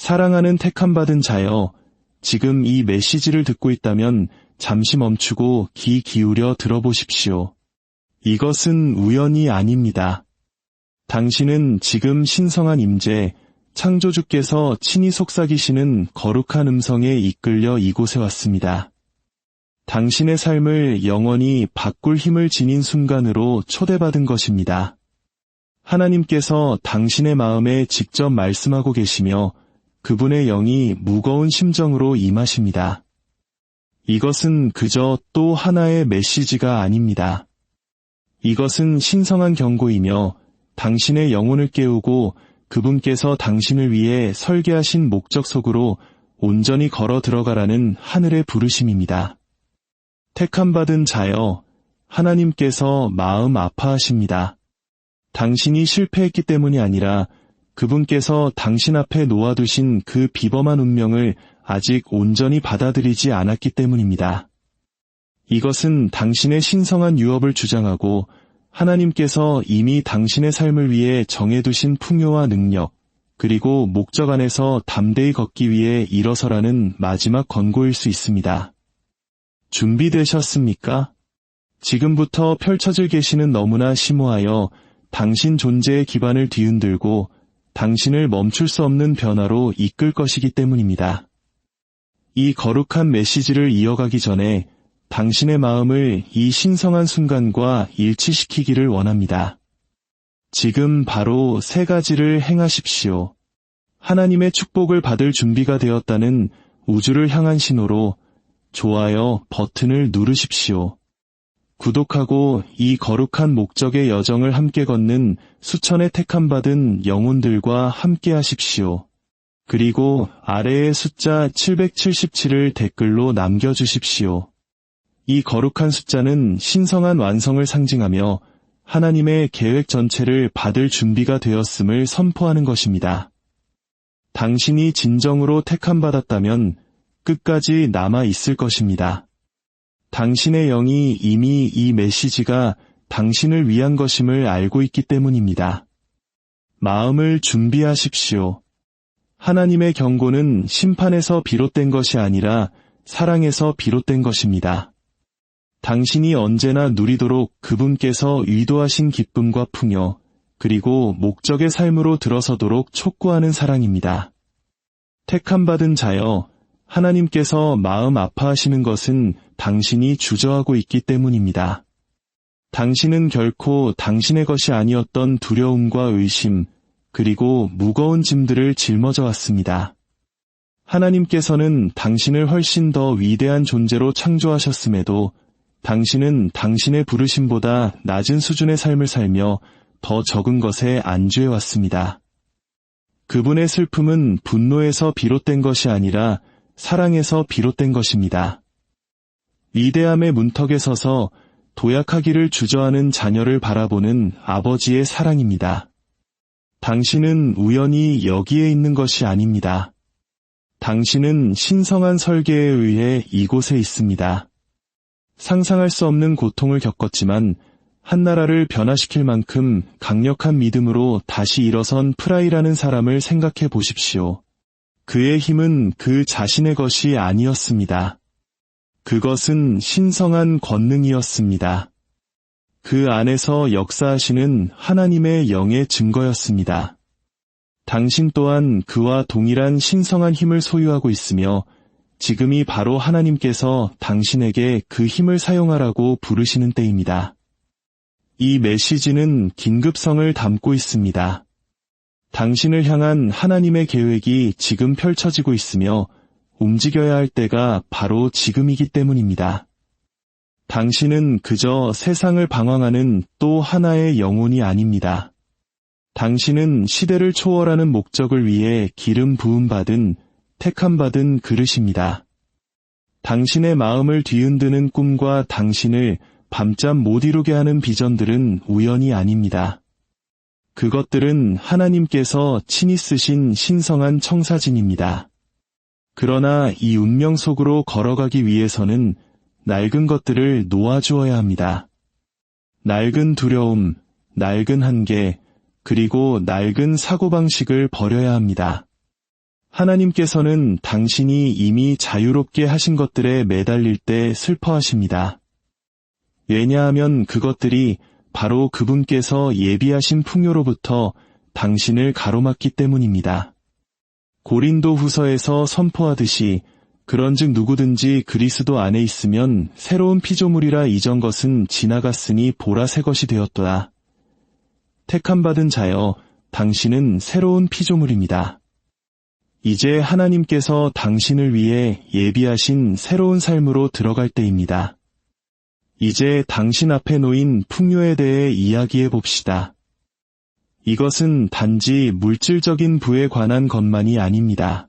사랑하는 택함받은 자여, 지금 이 메시지를 듣고 있다면 잠시 멈추고 귀 기울여 들어보십시오. 이것은 우연이 아닙니다. 당신은 지금 신성한 임재, 창조주께서 친히 속삭이시는 거룩한 음성에 이끌려 이곳에 왔습니다. 당신의 삶을 영원히 바꿀 힘을 지닌 순간으로 초대받은 것입니다. 하나님께서 당신의 마음에 직접 말씀하고 계시며 그분의 영이 무거운 심정으로 임하십니다. 이것은 그저 또 하나의 메시지가 아닙니다. 이것은 신성한 경고이며 당신의 영혼을 깨우고 그분께서 당신을 위해 설계하신 목적 속으로 온전히 걸어 들어가라는 하늘의 부르심입니다. 택함받은 자여, 하나님께서 마음 아파하십니다. 당신이 실패했기 때문이 아니라 그분께서 당신 앞에 놓아두신 그 비범한 운명을 아직 온전히 받아들이지 않았기 때문입니다. 이것은 당신의 신성한 유업을 주장하고 하나님께서 이미 당신의 삶을 위해 정해두신 풍요와 능력, 그리고 목적 안에서 담대히 걷기 위해 일어서라는 마지막 권고일 수 있습니다. 준비되셨습니까? 지금부터 펼쳐질 계시는 너무나 심오하여 당신 존재의 기반을 뒤흔들고 당신을 멈출 수 없는 변화로 이끌 것이기 때문입니다. 이 거룩한 메시지를 이어가기 전에 당신의 마음을 이 신성한 순간과 일치시키기를 원합니다. 지금 바로 3가지를 행하십시오. 하나님의 축복을 받을 준비가 되었다는 우주를 향한 신호로 좋아요 버튼을 누르십시오. 구독하고 이 거룩한 목적의 여정을 함께 걷는 수천의 택함받은 영혼들과 함께 하십시오. 그리고 아래의 숫자 777을 댓글로 남겨주십시오. 이 거룩한 숫자는 신성한 완성을 상징하며 하나님의 계획 전체를 받을 준비가 되었음을 선포하는 것입니다. 당신이 진정으로 택함받았다면 끝까지 남아 있을 것입니다. 당신의 영이 이미 이 메시지가 당신을 위한 것임을 알고 있기 때문입니다. 마음을 준비하십시오. 하나님의 경고는 심판에서 비롯된 것이 아니라 사랑에서 비롯된 것입니다. 당신이 언제나 누리도록 그분께서 의도하신 기쁨과 풍요, 그리고 목적의 삶으로 들어서도록 촉구하는 사랑입니다. 택함받은 자여, 하나님께서 마음 아파하시는 것은 당신이 주저하고 있기 때문입니다. 당신은 결코 당신의 것이 아니었던 두려움과 의심, 그리고 무거운 짐들을 짊어져 왔습니다. 하나님께서는 당신을 훨씬 더 위대한 존재로 창조하셨음에도 당신은 당신의 부르심보다 낮은 수준의 삶을 살며 더 적은 것에 안주해 왔습니다. 그분의 슬픔은 분노에서 비롯된 것이 아니라 사랑에서 비롯된 것입니다. 위대함의 문턱에 서서 도약하기를 주저하는 자녀를 바라보는 아버지의 사랑입니다. 당신은 우연히 여기에 있는 것이 아닙니다. 당신은 신성한 설계에 의해 이곳에 있습니다. 상상할 수 없는 고통을 겪었지만 한나라를 변화시킬 만큼 강력한 믿음으로 다시 일어선 프라이라는 사람을 생각해 보십시오. 그의 힘은 그 자신의 것이 아니었습니다. 그것은 신성한 권능이었습니다. 그 안에서 역사하시는 하나님의 영의 증거였습니다. 당신 또한 그와 동일한 신성한 힘을 소유하고 있으며 지금이 바로 하나님께서 당신에게 그 힘을 사용하라고 부르시는 때입니다. 이 메시지는 긴급성을 담고 있습니다. 당신을 향한 하나님의 계획이 지금 펼쳐지고 있으며 움직여야 할 때가 바로 지금이기 때문입니다. 당신은 그저 세상을 방황하는 또 하나의 영혼이 아닙니다. 당신은 시대를 초월하는 목적을 위해 기름 부음받은 택함받은 그릇입니다. 당신의 마음을 뒤흔드는 꿈과 당신을 밤잠 못 이루게 하는 비전들은 우연이 아닙니다. 그것들은 하나님께서 친히 쓰신 신성한 청사진입니다. 그러나 이 운명 속으로 걸어가기 위해서는 낡은 것들을 놓아주어야 합니다. 낡은 두려움, 낡은 한계, 그리고 낡은 사고방식을 버려야 합니다. 하나님께서는 당신이 이미 자유롭게 하신 것들에 매달릴 때 슬퍼하십니다. 왜냐하면 그것들이 바로 그분께서 예비하신 풍요로부터 당신을 가로막기 때문입니다. 고린도 후서에서 선포하듯이 그런즉 누구든지 그리스도 안에 있으면 새로운 피조물이라 이전 것은 지나갔으니 보라 새 것이 되었도다. 택함받은 자여, 당신은 새로운 피조물입니다. 이제 하나님께서 당신을 위해 예비하신 새로운 삶으로 들어갈 때입니다. 이제 당신 앞에 놓인 풍요에 대해 이야기해 봅시다. 이것은 단지 물질적인 부에 관한 것만이 아닙니다.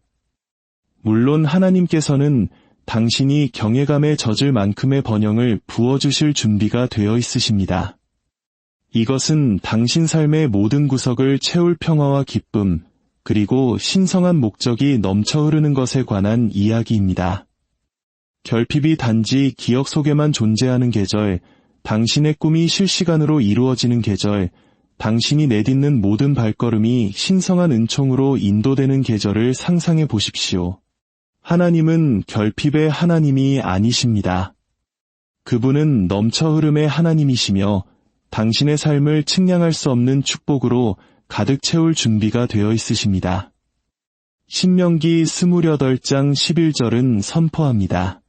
물론 하나님께서는 당신이 경외감에 젖을 만큼의 번영을 부어주실 준비가 되어 있으십니다. 이것은 당신 삶의 모든 구석을 채울 평화와 기쁨, 그리고 신성한 목적이 넘쳐 흐르는 것에 관한 이야기입니다. 결핍이 단지 기억 속에만 존재하는 계절, 당신의 꿈이 실시간으로 이루어지는 계절, 당신이 내딛는 모든 발걸음이 신성한 은총으로 인도되는 계절을 상상해 보십시오. 하나님은 결핍의 하나님이 아니십니다. 그분은 넘쳐 흐름의 하나님이시며 당신의 삶을 측량할 수 없는 축복으로 가득 채울 준비가 되어 있으십니다. 신명기 28장 11절은 선포합니다.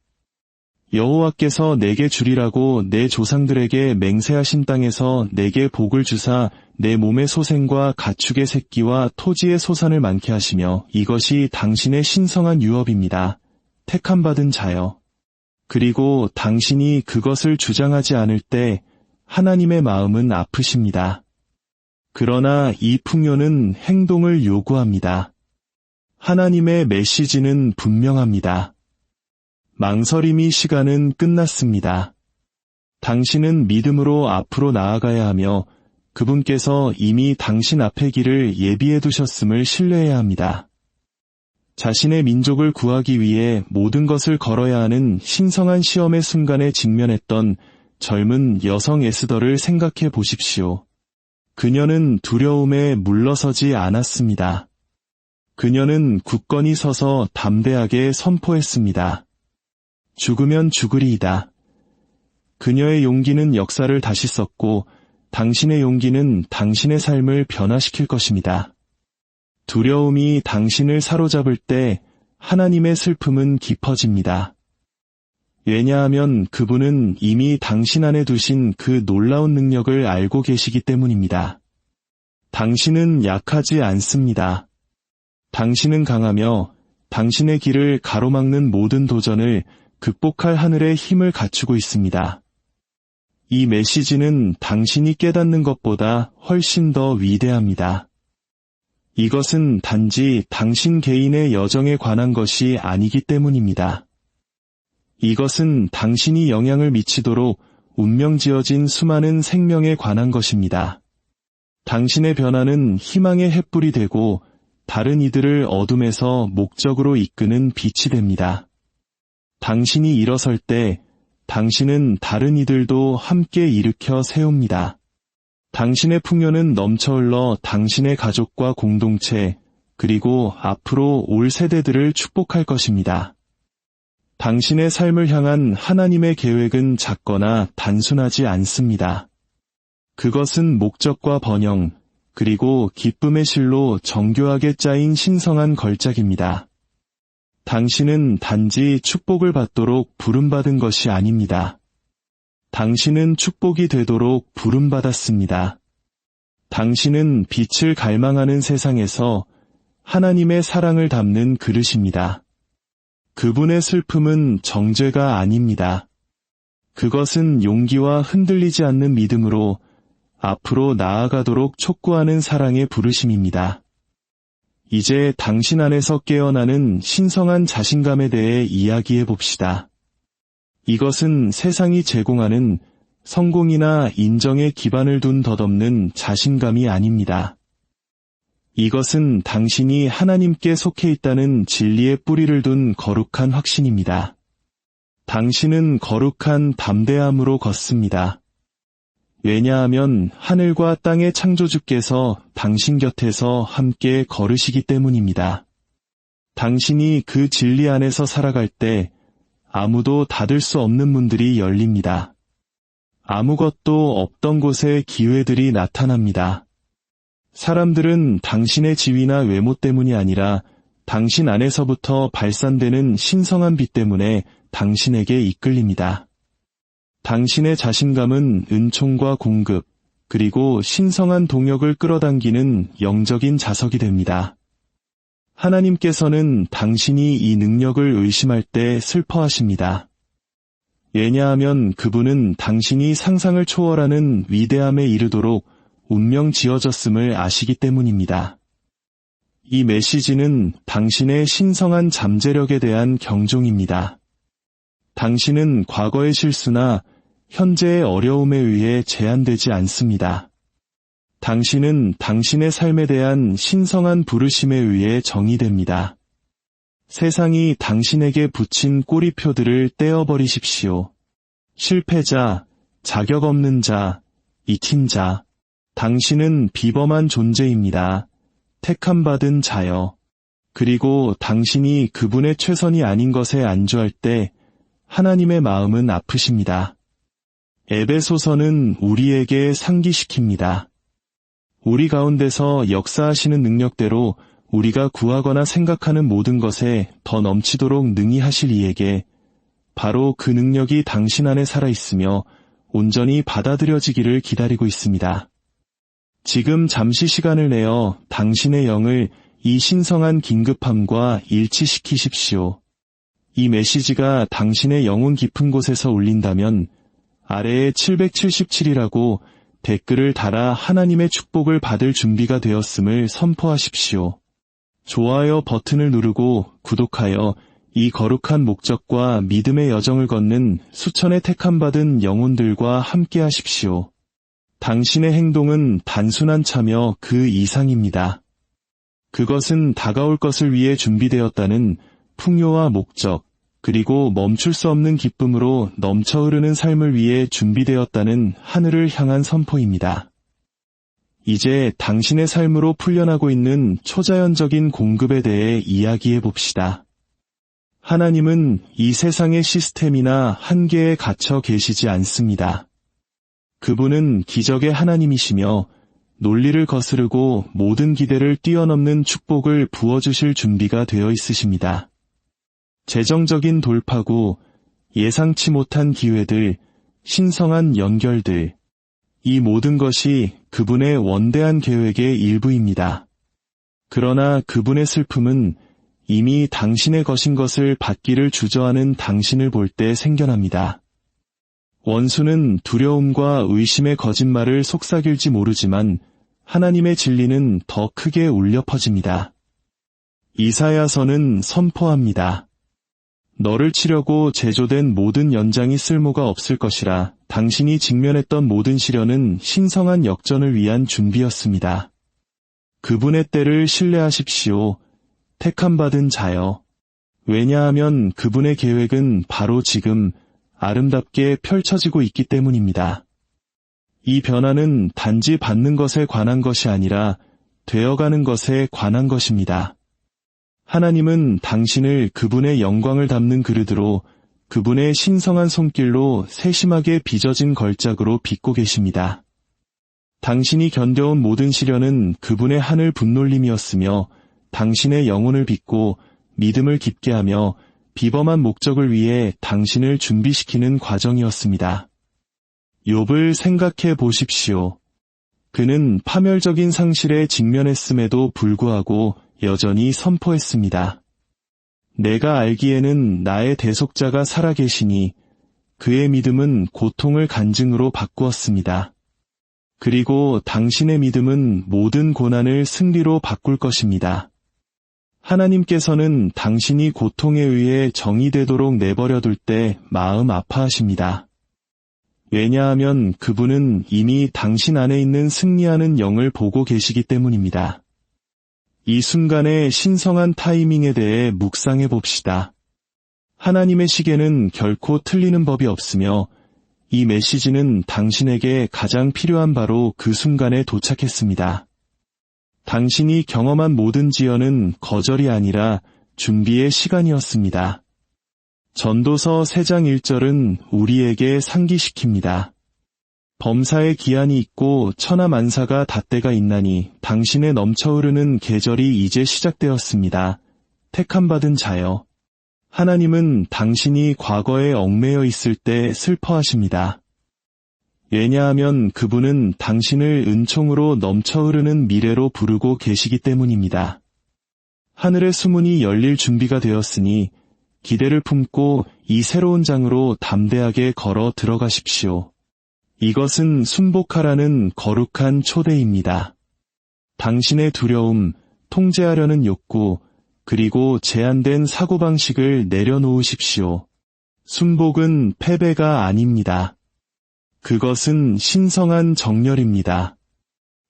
여호와께서 내게 주리라고 내 조상들에게 맹세하신 땅에서 내게 복을 주사 내 몸의 소생과 가축의 새끼와 토지의 소산을 많게 하시며 이것이 당신의 신성한 유업입니다. 택함받은 자여. 그리고 당신이 그것을 주장하지 않을 때 하나님의 마음은 아프십니다. 그러나 이 풍요는 행동을 요구합니다. 하나님의 메시지는 분명합니다. 망설임이 시간은 끝났습니다. 당신은 믿음으로 앞으로 나아가야 하며 그분께서 이미 당신 앞의 길을 예비해 두셨음을 신뢰해야 합니다. 자신의 민족을 구하기 위해 모든 것을 걸어야 하는 신성한 시험의 순간에 직면했던 젊은 여성 에스더를 생각해 보십시오. 그녀는 두려움에 물러서지 않았습니다. 그녀는 굳건히 서서 담대하게 선포했습니다. 죽으면 죽으리이다. 그녀의 용기는 역사를 다시 썼고 당신의 용기는 당신의 삶을 변화시킬 것입니다. 두려움이 당신을 사로잡을 때 하나님의 슬픔은 깊어집니다. 왜냐하면 그분은 이미 당신 안에 두신 그 놀라운 능력을 알고 계시기 때문입니다. 당신은 약하지 않습니다. 당신은 강하며 당신의 길을 가로막는 모든 도전을 극복할 하늘의 힘을 갖추고 있습니다. 이 메시지는 당신이 깨닫는 것보다 훨씬 더 위대합니다. 이것은 단지 당신 개인의 여정에 관한 것이 아니기 때문입니다. 이것은 당신이 영향을 미치도록 운명지어진 수많은 생명에 관한 것입니다. 당신의 변화는 희망의 햇불이 되고 다른 이들을 어둠에서 목적으로 이끄는 빛이 됩니다. 당신이 일어설 때 당신은 다른 이들도 함께 일으켜 세웁니다. 당신의 풍요는 넘쳐 흘러 당신의 가족과 공동체, 그리고 앞으로 올 세대들을 축복할 것입니다. 당신의 삶을 향한 하나님의 계획은 작거나 단순하지 않습니다. 그것은 목적과 번영, 그리고 기쁨의 실로 정교하게 짜인 신성한 걸작입니다. 당신은 단지 축복을 받도록 부름받은 것이 아닙니다. 당신은 축복이 되도록 부름받았습니다. 당신은 빛을 갈망하는 세상에서 하나님의 사랑을 담는 그릇입니다. 그분의 슬픔은 정죄가 아닙니다. 그것은 용기와 흔들리지 않는 믿음으로 앞으로 나아가도록 촉구하는 사랑의 부르심입니다. 이제 당신 안에서 깨어나는 신성한 자신감에 대해 이야기해 봅시다. 이것은 세상이 제공하는 성공이나 인정에 기반을 둔 덧없는 자신감이 아닙니다. 이것은 당신이 하나님께 속해 있다는 진리의 뿌리를 둔 거룩한 확신입니다. 당신은 거룩한 담대함으로 걷습니다. 왜냐하면 하늘과 땅의 창조주께서 당신 곁에서 함께 걸으시기 때문입니다. 당신이 그 진리 안에서 살아갈 때 아무도 닫을 수 없는 문들이 열립니다. 아무것도 없던 곳에 기회들이 나타납니다. 사람들은 당신의 지위나 외모 때문이 아니라 당신 안에서부터 발산되는 신성한 빛 때문에 당신에게 이끌립니다. 당신의 자신감은 은총과 공급, 그리고 신성한 동역을 끌어당기는 영적인 자석이 됩니다. 하나님께서는 당신이 이 능력을 의심할 때 슬퍼하십니다. 왜냐하면 그분은 당신이 상상을 초월하는 위대함에 이르도록 운명 지어졌음을 아시기 때문입니다. 이 메시지는 당신의 신성한 잠재력에 대한 경종입니다. 당신은 과거의 실수나 현재의 어려움에 의해 제한되지 않습니다. 당신은 당신의 삶에 대한 신성한 부르심에 의해 정의됩니다. 세상이 당신에게 붙인 꼬리표들을 떼어버리십시오. 실패자, 자격 없는 자, 익힌 자. 당신은 비범한 존재입니다. 택함받은 자여. 그리고 당신이 그분의 최선이 아닌 것에 안주할 때 하나님의 마음은 아프십니다. 에베소서는 우리에게 상기시킵니다. 우리 가운데서 역사하시는 능력대로 우리가 구하거나 생각하는 모든 것에 더 넘치도록 능히 하실 이에게 바로 그 능력이 당신 안에 살아있으며 온전히 받아들여지기를 기다리고 있습니다. 지금 잠시 시간을 내어 당신의 영을 이 신성한 긴급함과 일치시키십시오. 이 메시지가 당신의 영혼 깊은 곳에서 울린다면 아래에 777이라고 댓글을 달아 하나님의 축복을 받을 준비가 되었음을 선포하십시오. 좋아요 버튼을 누르고 구독하여 이 거룩한 목적과 믿음의 여정을 걷는 수천의 택함받은 영혼들과 함께 하십시오. 당신의 행동은 단순한 차며 그 이상입니다. 그것은 다가올 것을 위해 준비되었다는 풍요와 목적, 그리고 멈출 수 없는 기쁨으로 넘쳐 흐르는 삶을 위해 준비되었다는 하늘을 향한 선포입니다. 이제 당신의 삶으로 풀려나고 있는 초자연적인 공급에 대해 이야기해 봅시다. 하나님은 이 세상의 시스템이나 한계에 갇혀 계시지 않습니다. 그분은 기적의 하나님이시며 논리를 거스르고 모든 기대를 뛰어넘는 축복을 부어주실 준비가 되어 있으십니다. 재정적인 돌파구, 예상치 못한 기회들, 신성한 연결들, 이 모든 것이 그분의 원대한 계획의 일부입니다. 그러나 그분의 슬픔은 이미 당신의 것인 것을 받기를 주저하는 당신을 볼 때 생겨납니다. 원수는 두려움과 의심의 거짓말을 속삭일지 모르지만 하나님의 진리는 더 크게 울려 퍼집니다. 이사야서는 선포합니다. 너를 치려고 제조된 모든 연장이 쓸모가 없을 것이라. 당신이 직면했던 모든 시련은 신성한 역전을 위한 준비였습니다. 그분의 때를 신뢰하십시오. 택함받은 자여. 왜냐하면 그분의 계획은 바로 지금 아름답게 펼쳐지고 있기 때문입니다. 이 변화는 단지 받는 것에 관한 것이 아니라 되어가는 것에 관한 것입니다. 하나님은 당신을 그분의 영광을 담는 그릇으로 그분의 신성한 손길로 세심하게 빚어진 걸작으로 빚고 계십니다. 당신이 견뎌온 모든 시련은 그분의 하늘 분놀림이었으며 당신의 영혼을 빚고 믿음을 깊게 하며 비범한 목적을 위해 당신을 준비시키는 과정이었습니다. 욥을 생각해 보십시오. 그는 파멸적인 상실에 직면했음에도 불구하고 여전히 선포했습니다. 내가 알기에는 나의 대속자가 살아계시니 그의 믿음은 고통을 간증으로 바꾸었습니다. 그리고 당신의 믿음은 모든 고난을 승리로 바꿀 것입니다. 하나님께서는 당신이 고통에 의해 정의되도록 내버려둘 때 마음 아파하십니다. 왜냐하면 그분은 이미 당신 안에 있는 승리하는 영을 보고 계시기 때문입니다. 이 순간의 신성한 타이밍에 대해 묵상해 봅시다. 하나님의 시계는 결코 틀리는 법이 없으며 이 메시지는 당신에게 가장 필요한 바로 그 순간에 도착했습니다. 당신이 경험한 모든 지연은 거절이 아니라 준비의 시간이었습니다. 전도서 3장 1절은 우리에게 상기시킵니다. 범사의 기한이 있고 천하만사가 닷때가 있나니 당신의 넘쳐흐르는 계절이 이제 시작되었습니다. 택함받은 자여. 하나님은 당신이 과거에 얽매여 있을 때 슬퍼하십니다. 왜냐하면 그분은 당신을 은총으로 넘쳐흐르는 미래로 부르고 계시기 때문입니다. 하늘의 수문이 열릴 준비가 되었으니 기대를 품고 이 새로운 장으로 담대하게 걸어 들어가십시오. 이것은 순복하라는 거룩한 초대입니다. 당신의 두려움, 통제하려는 욕구, 그리고 제한된 사고방식을 내려놓으십시오. 순복은 패배가 아닙니다. 그것은 신성한 정렬입니다.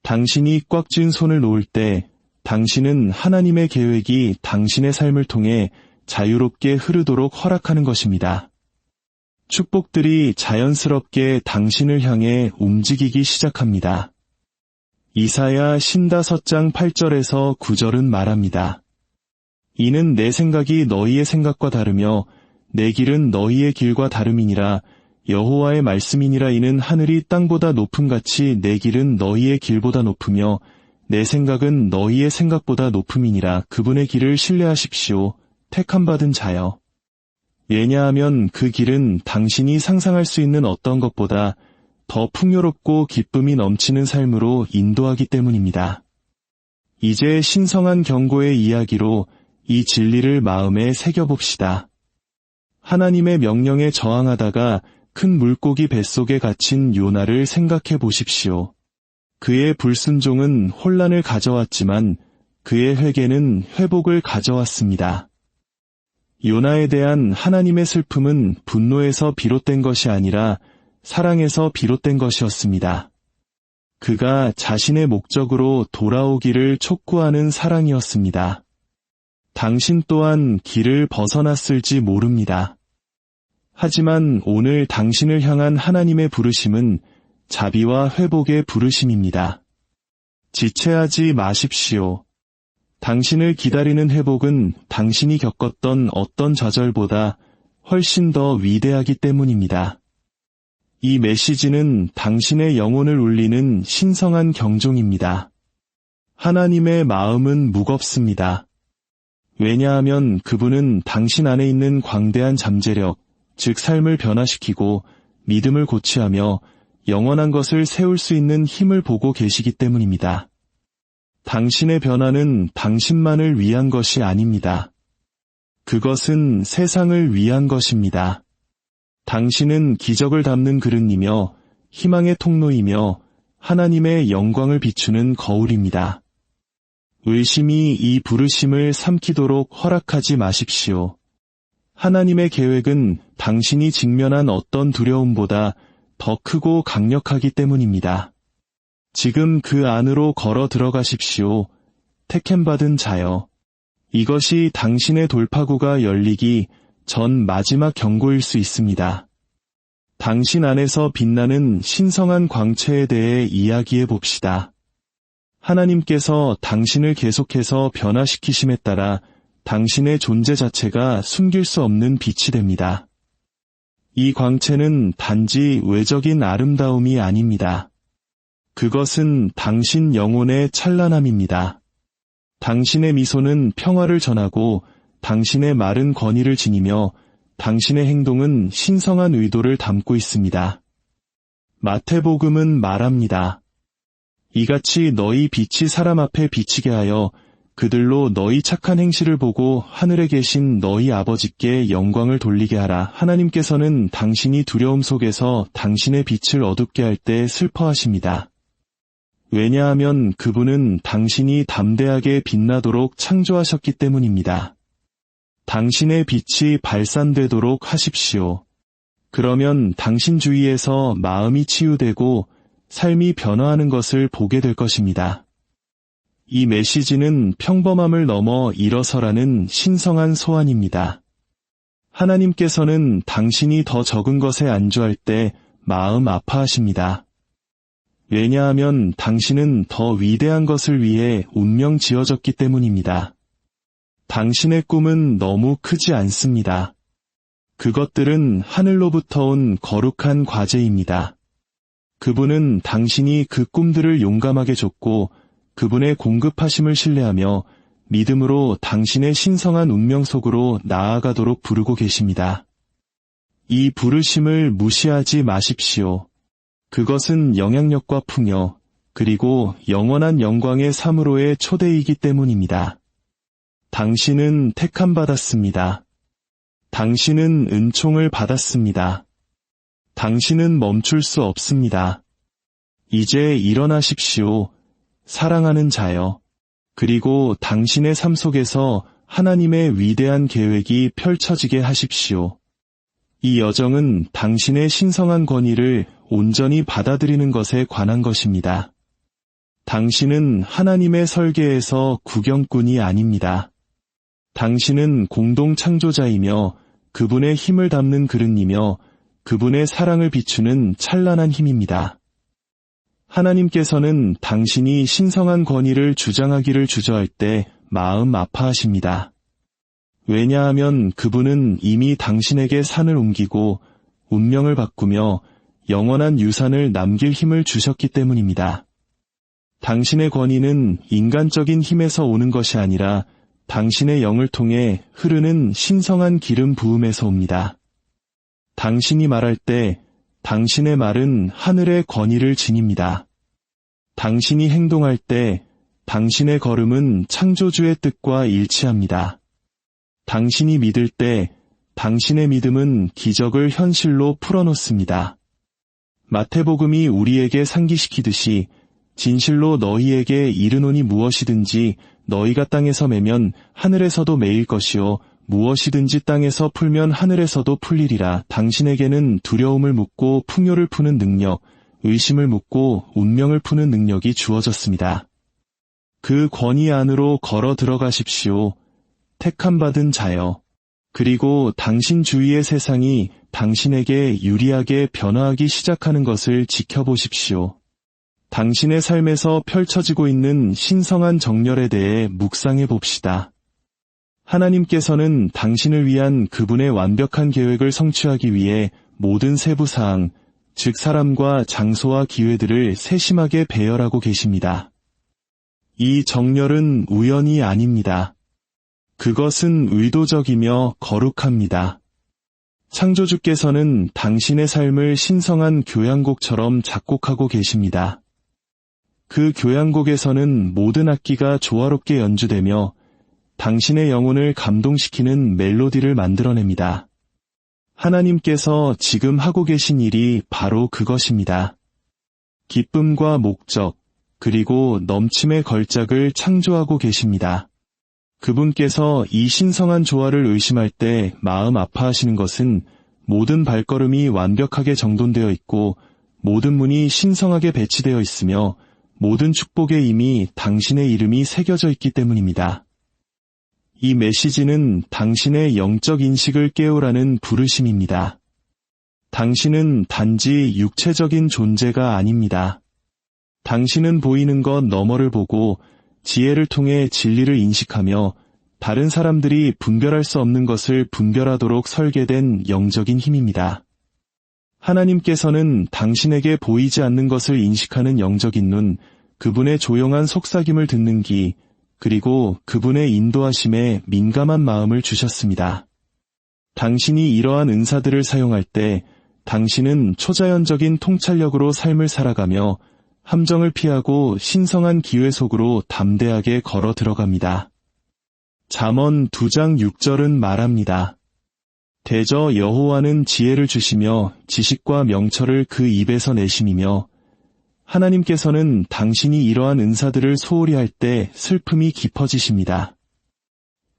당신이 꽉 쥔 손을 놓을 때 당신은 하나님의 계획이 당신의 삶을 통해 자유롭게 흐르도록 허락하는 것입니다. 축복들이 자연스럽게 당신을 향해 움직이기 시작합니다. 이사야 55장 8절에서 9절은 말합니다. 이는 내 생각이 너희의 생각과 다르며 내 길은 너희의 길과 다름이니라. 여호와의 말씀이니라. 이는 하늘이 땅보다 높음같이 내 길은 너희의 길보다 높으며 내 생각은 너희의 생각보다 높음이니라. 그분의 길을 신뢰하십시오. 택함받은 자여. 왜냐하면 그 길은 당신이 상상할 수 있는 어떤 것보다 더 풍요롭고 기쁨이 넘치는 삶으로 인도하기 때문입니다. 이제 신성한 경고의 이야기로 이 진리를 마음에 새겨봅시다. 하나님의 명령에 저항하다가 큰 물고기 뱃속에 갇힌 요나를 생각해 보십시오. 그의 불순종은 혼란을 가져왔지만 그의 회개는 회복을 가져왔습니다. 요나에 대한 하나님의 슬픔은 분노에서 비롯된 것이 아니라 사랑에서 비롯된 것이었습니다. 그가 자신의 목적으로 돌아오기를 촉구하는 사랑이었습니다. 당신 또한 길을 벗어났을지 모릅니다. 하지만 오늘 당신을 향한 하나님의 부르심은 자비와 회복의 부르심입니다. 지체하지 마십시오. 당신을 기다리는 회복은 당신이 겪었던 어떤 좌절보다 훨씬 더 위대하기 때문입니다. 이 메시지는 당신의 영혼을 울리는 신성한 경종입니다. 하나님의 마음은 무겁습니다. 왜냐하면 그분은 당신 안에 있는 광대한 잠재력, 즉 삶을 변화시키고 믿음을 고취하며 영원한 것을 세울 수 있는 힘을 보고 계시기 때문입니다. 당신의 변화는 당신만을 위한 것이 아닙니다. 그것은 세상을 위한 것입니다. 당신은 기적을 담는 그릇이며 희망의 통로이며 하나님의 영광을 비추는 거울입니다. 의심이 이 부르심을 삼키도록 허락하지 마십시오. 하나님의 계획은 당신이 직면한 어떤 두려움보다 더 크고 강력하기 때문입니다. 지금 그 안으로 걸어 들어가십시오. 택함받은 자여. 이것이 당신의 돌파구가 열리기 전 마지막 경고일 수 있습니다. 당신 안에서 빛나는 신성한 광채에 대해 이야기해 봅시다. 하나님께서 당신을 계속해서 변화시키심에 따라 당신의 존재 자체가 숨길 수 없는 빛이 됩니다. 이 광채는 단지 외적인 아름다움이 아닙니다. 그것은 당신 영혼의 찬란함입니다. 당신의 미소는 평화를 전하고 당신의 말은 권위를 지니며 당신의 행동은 신성한 의도를 담고 있습니다. 마태복음은 말합니다. 이같이 너희 빛이 사람 앞에 비치게 하여 그들로 너희 착한 행실을 보고 하늘에 계신 너희 아버지께 영광을 돌리게 하라. 하나님께서는 당신이 두려움 속에서 당신의 빛을 어둡게 할 때 슬퍼하십니다. 왜냐하면 그분은 당신이 담대하게 빛나도록 창조하셨기 때문입니다. 당신의 빛이 발산되도록 하십시오. 그러면 당신 주위에서 마음이 치유되고 삶이 변화하는 것을 보게 될 것입니다. 이 메시지는 평범함을 넘어 일어서라는 신성한 소환입니다. 하나님께서는 당신이 더 적은 것에 안주할 때 마음 아파하십니다. 왜냐하면 당신은 더 위대한 것을 위해 운명 지어졌기 때문입니다. 당신의 꿈은 너무 크지 않습니다. 그것들은 하늘로부터 온 거룩한 과제입니다. 그분은 당신이 그 꿈들을 용감하게 줬고 그분의 공급하심을 신뢰하며 믿음으로 당신의 신성한 운명 속으로 나아가도록 부르고 계십니다. 이 부르심을 무시하지 마십시오. 그것은 영향력과 풍요, 그리고 영원한 영광의 삶으로의 초대이기 때문입니다. 당신은 택함받았습니다. 당신은 은총을 받았습니다. 당신은 멈출 수 없습니다. 이제 일어나십시오. 사랑하는 자여. 그리고 당신의 삶 속에서 하나님의 위대한 계획이 펼쳐지게 하십시오. 이 여정은 당신의 신성한 권위를 온전히 받아들이는 것에 관한 것입니다. 당신은 하나님의 설계에서 구경꾼이 아닙니다. 당신은 공동 창조자이며 그분의 힘을 담는 그릇이며 그분의 사랑을 비추는 찬란한 힘입니다. 하나님께서는 당신이 신성한 권위를 주장하기를 주저할 때 마음 아파하십니다. 왜냐하면 그분은 이미 당신에게 산을 옮기고 운명을 바꾸며 영원한 유산을 남길 힘을 주셨기 때문입니다. 당신의 권위는 인간적인 힘에서 오는 것이 아니라 당신의 영을 통해 흐르는 신성한 기름 부음에서 옵니다. 당신이 말할 때 당신의 말은 하늘의 권위를 지닙니다. 당신이 행동할 때 당신의 걸음은 창조주의 뜻과 일치합니다. 당신이 믿을 때 당신의 믿음은 기적을 현실로 풀어놓습니다. 마태복음이 우리에게 상기시키듯이 진실로 너희에게 이르노니 무엇이든지 너희가 땅에서 매면 하늘에서도 매일 것이요 무엇이든지 땅에서 풀면 하늘에서도 풀리리라. 당신에게는 두려움을 묻고 풍요를 푸는 능력, 의심을 묻고 운명을 푸는 능력이 주어졌습니다. 그 권위 안으로 걸어 들어가십시오. 택함받은 자여. 그리고 당신 주위의 세상이 당신에게 유리하게 변화하기 시작하는 것을 지켜보십시오. 당신의 삶에서 펼쳐지고 있는 신성한 정렬에 대해 묵상해 봅시다. 하나님께서는 당신을 위한 그분의 완벽한 계획을 성취하기 위해 모든 세부사항, 즉 사람과 장소와 기회들을 세심하게 배열하고 계십니다. 이 정렬은 우연이 아닙니다. 그것은 의도적이며 거룩합니다. 창조주께서는 당신의 삶을 신성한 교향곡처럼 작곡하고 계십니다. 그 교향곡에서는 모든 악기가 조화롭게 연주되며 당신의 영혼을 감동시키는 멜로디를 만들어냅니다. 하나님께서 지금 하고 계신 일이 바로 그것입니다. 기쁨과 목적, 그리고 넘침의 걸작을 창조하고 계십니다. 그분께서 이 신성한 조화를 의심할 때 마음 아파하시는 것은 모든 발걸음이 완벽하게 정돈되어 있고 모든 문이 신성하게 배치되어 있으며 모든 축복에 이미 당신의 이름이 새겨져 있기 때문입니다. 이 메시지는 당신의 영적 인식을 깨우라는 부르심입니다. 당신은 단지 육체적인 존재가 아닙니다. 당신은 보이는 것 너머를 보고 지혜를 통해 진리를 인식하며 다른 사람들이 분별할 수 없는 것을 분별하도록 설계된 영적인 힘입니다. 하나님께서는 당신에게 보이지 않는 것을 인식하는 영적인 눈, 그분의 조용한 속삭임을 듣는 귀, 그리고 그분의 인도하심에 민감한 마음을 주셨습니다. 당신이 이러한 은사들을 사용할 때 당신은 초자연적인 통찰력으로 삶을 살아가며 함정을 피하고 신성한 기회 속으로 담대하게 걸어 들어갑니다. 잠언 2장 6절은 말합니다. 대저 여호와는 지혜를 주시며 지식과 명철을 그 입에서 내심이며 하나님께서는 당신이 이러한 은사들을 소홀히 할 때 슬픔이 깊어지십니다.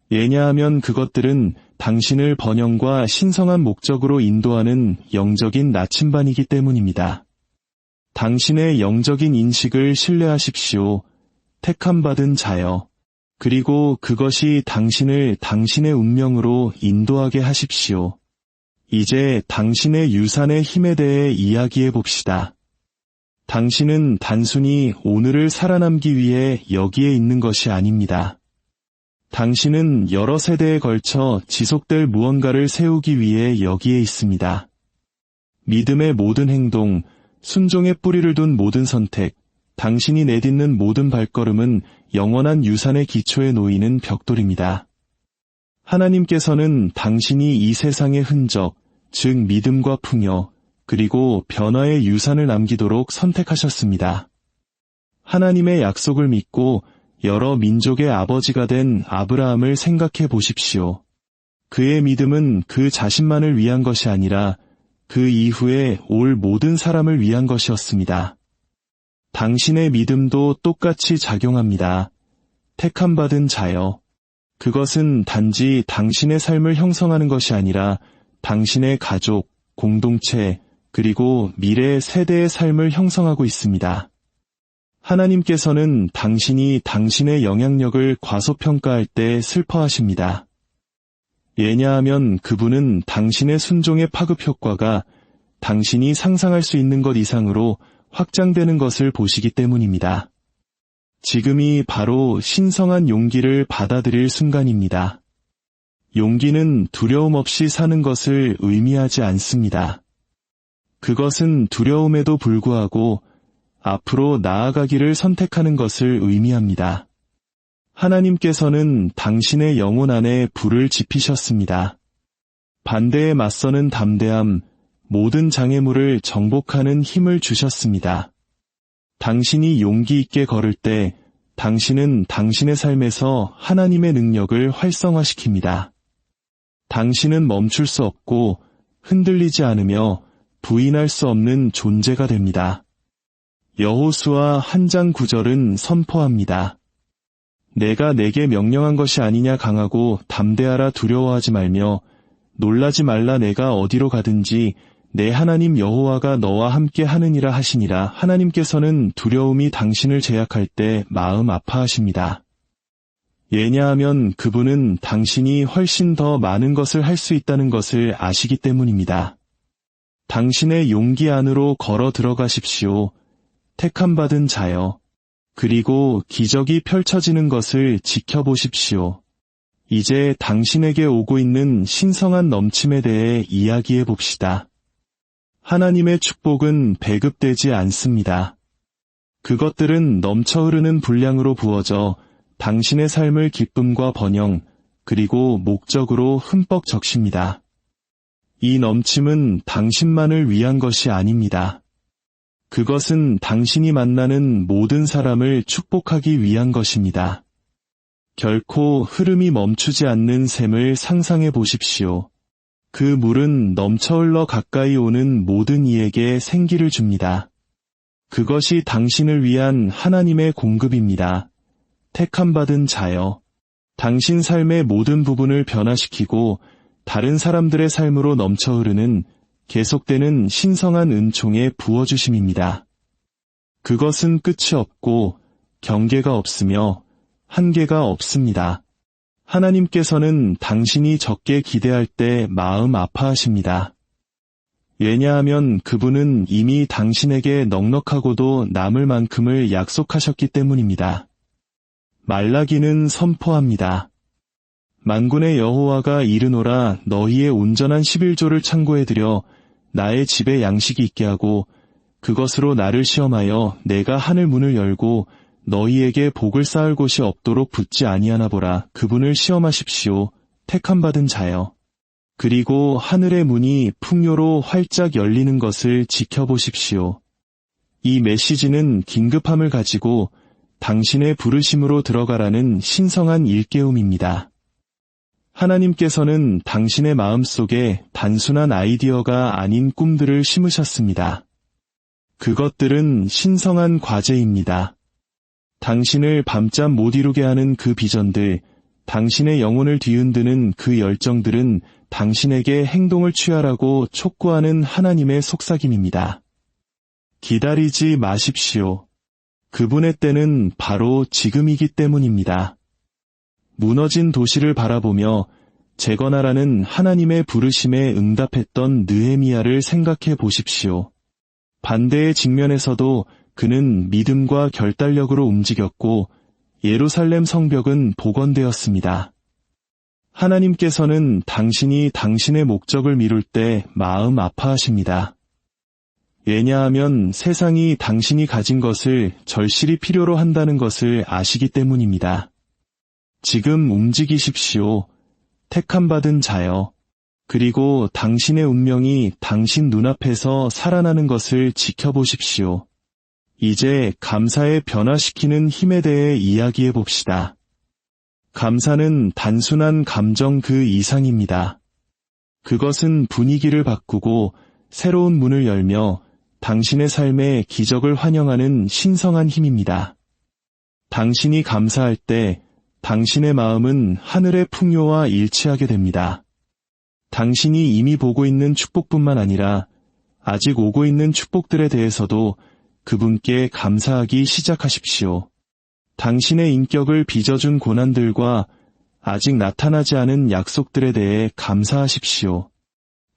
왜냐하면 그것들은 당신을 번영과 신성한 목적으로 인도하는 영적인 나침반이기 때문입니다. 당신의 영적인 인식을 신뢰하십시오. 택함받은 자여. 그리고 그것이 당신을 당신의 운명으로 인도하게 하십시오. 이제 당신의 유산의 힘에 대해 이야기해 봅시다. 당신은 단순히 오늘을 살아남기 위해 여기에 있는 것이 아닙니다. 당신은 여러 세대에 걸쳐 지속될 무언가를 세우기 위해 여기에 있습니다. 믿음의 모든 행동, 순종의 뿌리를 둔 모든 선택, 당신이 내딛는 모든 발걸음은 영원한 유산의 기초에 놓이는 벽돌입니다. 하나님께서는 당신이 이 세상의 흔적, 즉 믿음과 풍요, 그리고 변화의 유산을 남기도록 선택하셨습니다. 하나님의 약속을 믿고 여러 민족의 아버지가 된 아브라함을 생각해 보십시오. 그의 믿음은 그 자신만을 위한 것이 아니라 그 이후에 올 모든 사람을 위한 것이었습니다. 당신의 믿음도 똑같이 작용합니다. 택함받은 자여. 그것은 단지 당신의 삶을 형성하는 것이 아니라 당신의 가족, 공동체, 그리고 미래 세대의 삶을 형성하고 있습니다. 하나님께서는 당신이 당신의 영향력을 과소평가할 때 슬퍼하십니다. 왜냐하면 그분은 당신의 순종의 파급 효과가 당신이 상상할 수 있는 것 이상으로 확장되는 것을 보시기 때문입니다. 지금이 바로 신성한 용기를 받아들일 순간입니다. 용기는 두려움 없이 사는 것을 의미하지 않습니다. 그것은 두려움에도 불구하고 앞으로 나아가기를 선택하는 것을 의미합니다. 하나님께서는 당신의 영혼 안에 불을 지피셨습니다. 반대에 맞서는 담대함, 모든 장애물을 정복하는 힘을 주셨습니다. 당신이 용기 있게 걸을 때 당신은 당신의 삶에서 하나님의 능력을 활성화시킵니다. 당신은 멈출 수 없고 흔들리지 않으며 부인할 수 없는 존재가 됩니다. 여호수아 1장 9절은 선포합니다. 내가 내게 명령한 것이 아니냐 강하고 담대하라 두려워하지 말며 놀라지 말라 내가 어디로 가든지 내 하나님 여호와가 너와 함께 하느니라 하시니라. 하나님께서는 두려움이 당신을 제약할 때 마음 아파하십니다. 왜냐하면 그분은 당신이 훨씬 더 많은 것을 할 수 있다는 것을 아시기 때문입니다. 당신의 용기 안으로 걸어 들어가십시오. 택함받은 자여. 그리고 기적이 펼쳐지는 것을 지켜보십시오. 이제 당신에게 오고 있는 신성한 넘침에 대해 이야기해 봅시다. 하나님의 축복은 배급되지 않습니다. 그것들은 넘쳐 흐르는 분량으로 부어져 당신의 삶을 기쁨과 번영, 그리고 목적으로 흠뻑 적십니다. 이 넘침은 당신만을 위한 것이 아닙니다. 그것은 당신이 만나는 모든 사람을 축복하기 위한 것입니다. 결코 흐름이 멈추지 않는 샘을 상상해 보십시오. 그 물은 넘쳐 흘러 가까이 오는 모든 이에게 생기를 줍니다. 그것이 당신을 위한 하나님의 공급입니다. 택함받은 자여. 당신 삶의 모든 부분을 변화시키고 다른 사람들의 삶으로 넘쳐 흐르는 계속되는 신성한 은총의 부어주심입니다. 그것은 끝이 없고 경계가 없으며 한계가 없습니다. 하나님께서는 당신이 적게 기대할 때 마음 아파하십니다. 왜냐하면 그분은 이미 당신에게 넉넉하고도 남을 만큼을 약속하셨기 때문입니다. 말라기는 선포합니다. 만군의 여호와가 이르노라 너희의 온전한 11조를 창고에 들여 나의 집에 양식이 있게 하고 그것으로 나를 시험하여 내가 하늘 문을 열고 너희에게 복을 쌓을 곳이 없도록 붙지 아니하나 보라. 그분을 시험하십시오. 택함받은 자여. 그리고 하늘의 문이 풍요로 활짝 열리는 것을 지켜보십시오. 이 메시지는 긴급함을 가지고 당신의 부르심으로 들어가라는 신성한 일깨움입니다. 하나님께서는 당신의 마음속에 단순한 아이디어가 아닌 꿈들을 심으셨습니다. 그것들은 신성한 과제입니다. 당신을 밤잠 못 이루게 하는 그 비전들, 당신의 영혼을 뒤흔드는 그 열정들은 당신에게 행동을 취하라고 촉구하는 하나님의 속삭임입니다. 기다리지 마십시오. 그분의 때는 바로 지금이기 때문입니다. 무너진 도시를 바라보며 재건하라는 하나님의 부르심에 응답했던 느헤미야를 생각해 보십시오. 반대의 직면에서도 그는 믿음과 결단력으로 움직였고 예루살렘 성벽은 복원되었습니다. 하나님께서는 당신이 당신의 목적을 미룰 때 마음 아파하십니다. 왜냐하면 세상이 당신이 가진 것을 절실히 필요로 한다는 것을 아시기 때문입니다. 지금 움직이십시오. 택함받은 자여. 그리고 당신의 운명이 당신 눈앞에서 살아나는 것을 지켜보십시오. 이제 감사에 변화시키는 힘에 대해 이야기해 봅시다. 감사는 단순한 감정 그 이상입니다. 그것은 분위기를 바꾸고 새로운 문을 열며 당신의 삶에 기적을 환영하는 신성한 힘입니다. 당신이 감사할 때 당신의 마음은 하늘의 풍요와 일치하게 됩니다. 당신이 이미 보고 있는 축복뿐만 아니라 아직 오고 있는 축복들에 대해서도 그분께 감사하기 시작하십시오. 당신의 인격을 빚어준 고난들과 아직 나타나지 않은 약속들에 대해 감사하십시오.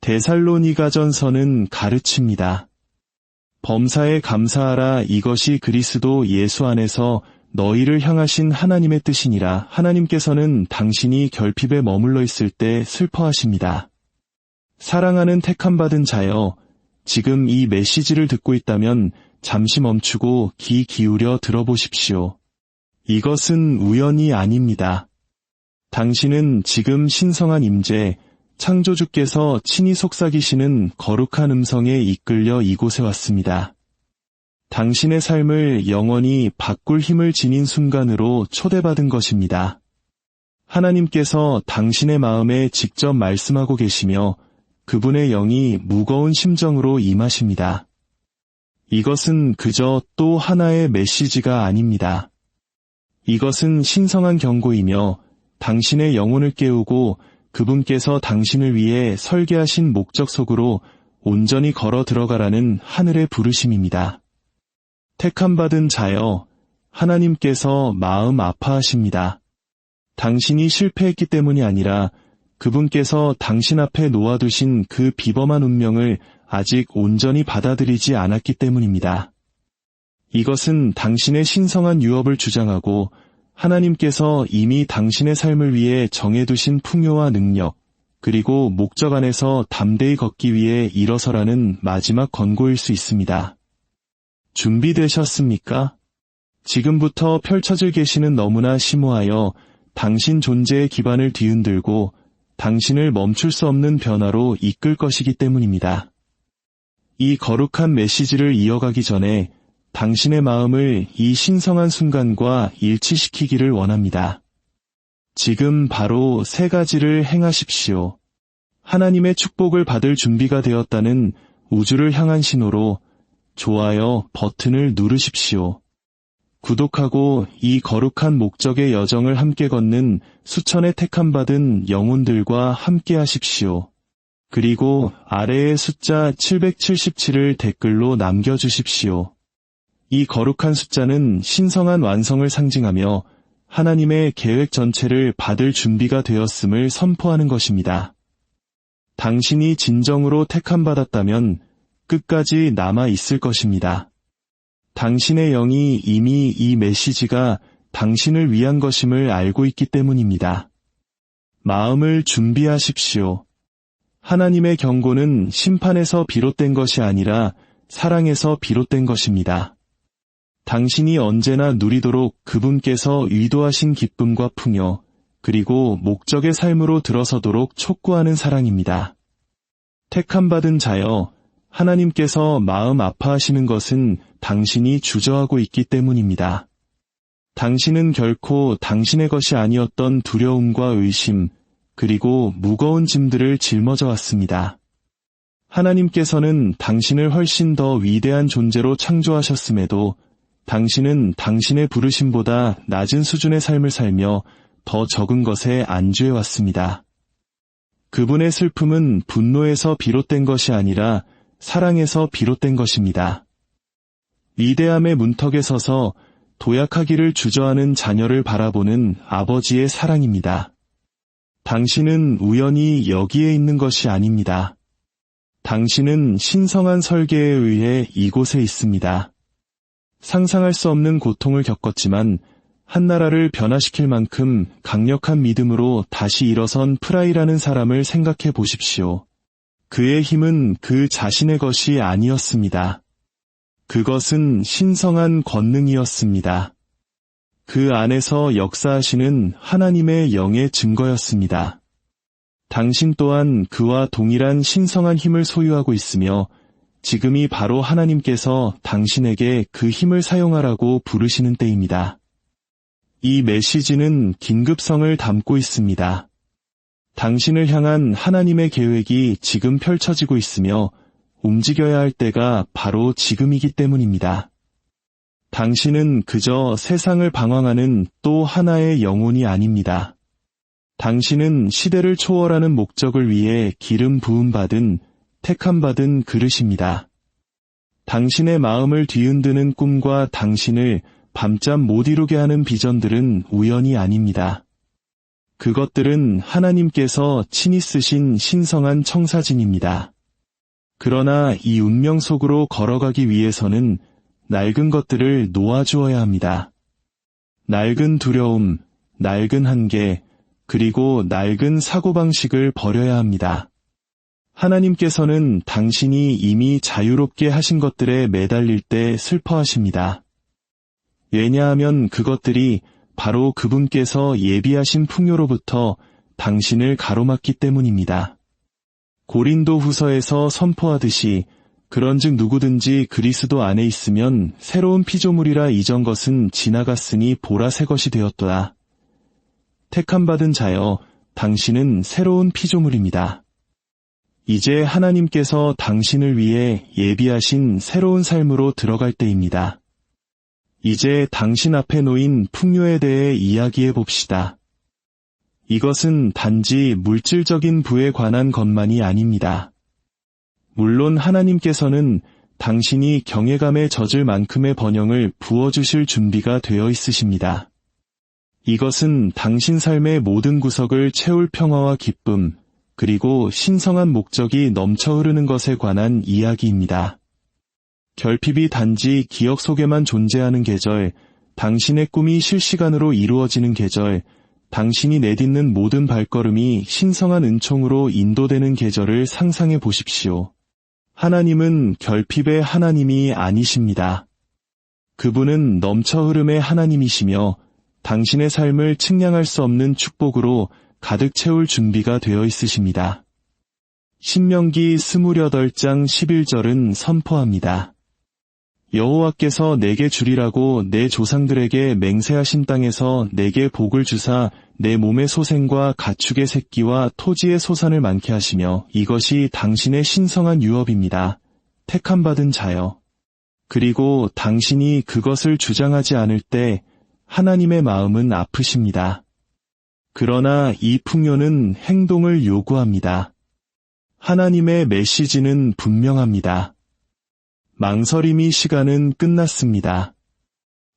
데살로니가전서는 가르칩니다. 범사에 감사하라. 이것이 그리스도 예수 안에서 너희를 향하신 하나님의 뜻이니라. 하나님께서는 당신이 결핍에 머물러 있을 때 슬퍼하십니다. 사랑하는 택함받은 자여, 지금 이 메시지를 듣고 있다면 잠시 멈추고 귀 기울여 들어보십시오. 이것은 우연이 아닙니다. 당신은 지금 신성한 임재, 창조주께서 친히 속삭이시는 거룩한 음성에 이끌려 이곳에 왔습니다. 당신의 삶을 영원히 바꿀 힘을 지닌 순간으로 초대받은 것입니다. 하나님께서 당신의 마음에 직접 말씀하고 계시며 그분의 영이 무거운 심정으로 임하십니다. 이것은 그저 또 하나의 메시지가 아닙니다. 이것은 신성한 경고이며 당신의 영혼을 깨우고 그분께서 당신을 위해 설계하신 목적 속으로 온전히 걸어 들어가라는 하늘의 부르심입니다. 택함받은 자여, 하나님께서 마음 아파하십니다. 당신이 실패했기 때문이 아니라 그분께서 당신 앞에 놓아두신 그 비범한 운명을 아직 온전히 받아들이지 않았기 때문입니다. 이것은 당신의 신성한 유업을 주장하고 하나님께서 이미 당신의 삶을 위해 정해두신 풍요와 능력, 그리고 목적 안에서 담대히 걷기 위해 일어서라는 마지막 권고일 수 있습니다. 준비되셨습니까? 지금부터 펼쳐질 계시는 너무나 심오하여 당신 존재의 기반을 뒤흔들고 당신을 멈출 수 없는 변화로 이끌 것이기 때문입니다. 이 거룩한 메시지를 이어가기 전에 당신의 마음을 이 신성한 순간과 일치시키기를 원합니다. 지금 바로 3가지를 행하십시오. 하나님의 축복을 받을 준비가 되었다는 우주를 향한 신호로 좋아요 버튼을 누르십시오. 구독하고 이 거룩한 목적의 여정을 함께 걷는 수천의 택함받은 영혼들과 함께 하십시오. 그리고 아래의 숫자 777을 댓글로 남겨주십시오. 이 거룩한 숫자는 신성한 완성을 상징하며 하나님의 계획 전체를 받을 준비가 되었음을 선포하는 것입니다. 당신이 진정으로 택함받았다면 끝까지 남아 있을 것입니다. 당신의 영이 이미 이 메시지가 당신을 위한 것임을 알고 있기 때문입니다. 마음을 준비하십시오. 하나님의 경고는 심판에서 비롯된 것이 아니라 사랑에서 비롯된 것입니다. 당신이 언제나 누리도록 그분께서 의도하신 기쁨과 풍요, 그리고 목적의 삶으로 들어서도록 촉구하는 사랑입니다. 택함받은 자여, 하나님께서 마음 아파하시는 것은 당신이 주저하고 있기 때문입니다. 당신은 결코 당신의 것이 아니었던 두려움과 의심, 그리고 무거운 짐들을 짊어져 왔습니다. 하나님께서는 당신을 훨씬 더 위대한 존재로 창조하셨음에도 당신은 당신의 부르심보다 낮은 수준의 삶을 살며 더 적은 것에 안주해 왔습니다. 그분의 슬픔은 분노에서 비롯된 것이 아니라 사랑에서 비롯된 것입니다. 위대함의 문턱에 서서 도약하기를 주저하는 자녀를 바라보는 아버지의 사랑입니다. 당신은 우연히 여기에 있는 것이 아닙니다. 당신은 신성한 설계에 의해 이곳에 있습니다. 상상할 수 없는 고통을 겪었지만 한나라를 변화시킬 만큼 강력한 믿음으로 다시 일어선 프라이라는 사람을 생각해 보십시오. 그의 힘은 그 자신의 것이 아니었습니다. 그것은 신성한 권능이었습니다. 그 안에서 역사하시는 하나님의 영의 증거였습니다. 당신 또한 그와 동일한 신성한 힘을 소유하고 있으며 지금이 바로 하나님께서 당신에게 그 힘을 사용하라고 부르시는 때입니다. 이 메시지는 긴급성을 담고 있습니다. 당신을 향한 하나님의 계획이 지금 펼쳐지고 있으며 움직여야 할 때가 바로 지금이기 때문입니다. 당신은 그저 세상을 방황하는 또 하나의 영혼이 아닙니다. 당신은 시대를 초월하는 목적을 위해 기름 부음받은 택함받은 그릇입니다. 당신의 마음을 뒤흔드는 꿈과 당신을 밤잠 못 이루게 하는 비전들은 우연이 아닙니다. 그것들은 하나님께서 친히 쓰신 신성한 청사진입니다. 그러나 이 운명 속으로 걸어가기 위해서는 낡은 것들을 놓아주어야 합니다. 낡은 두려움, 낡은 한계, 그리고 낡은 사고방식을 버려야 합니다. 하나님께서는 당신이 이미 자유롭게 하신 것들에 매달릴 때 슬퍼하십니다. 왜냐하면 그것들이 바로 그분께서 예비하신 풍요로부터 당신을 가로막기 때문입니다. 고린도 후서에서 선포하듯이 그런즉 누구든지 그리스도 안에 있으면 새로운 피조물이라 이전 것은 지나갔으니 보라 새 것이 되었도다. 택함받은 자여, 당신은 새로운 피조물입니다. 이제 하나님께서 당신을 위해 예비하신 새로운 삶으로 들어갈 때입니다. 이제 당신 앞에 놓인 풍요에 대해 이야기해 봅시다. 이것은 단지 물질적인 부에 관한 것만이 아닙니다. 물론 하나님께서는 당신이 경외감에 젖을 만큼의 번영을 부어주실 준비가 되어 있으십니다. 이것은 당신 삶의 모든 구석을 채울 평화와 기쁨, 그리고 신성한 목적이 넘쳐 흐르는 것에 관한 이야기입니다. 결핍이 단지 기억 속에만 존재하는 계절, 당신의 꿈이 실시간으로 이루어지는 계절, 당신이 내딛는 모든 발걸음이 신성한 은총으로 인도되는 계절을 상상해 보십시오. 하나님은 결핍의 하나님이 아니십니다. 그분은 넘쳐 흐름의 하나님이시며 당신의 삶을 측량할 수 없는 축복으로 가득 채울 준비가 되어 있으십니다. 신명기 28장 11절은 선포합니다. 여호와께서 내게 주리라고 내 조상들에게 맹세하신 땅에서 내게 복을 주사 내 몸의 소생과 가축의 새끼와 토지의 소산을 많게 하시며 이것이 당신의 신성한 유업입니다. 택함받은 자여. 그리고 당신이 그것을 주장하지 않을 때 하나님의 마음은 아프십니다. 그러나 이 풍요는 행동을 요구합니다. 하나님의 메시지는 분명합니다. 망설임이 시간은 끝났습니다.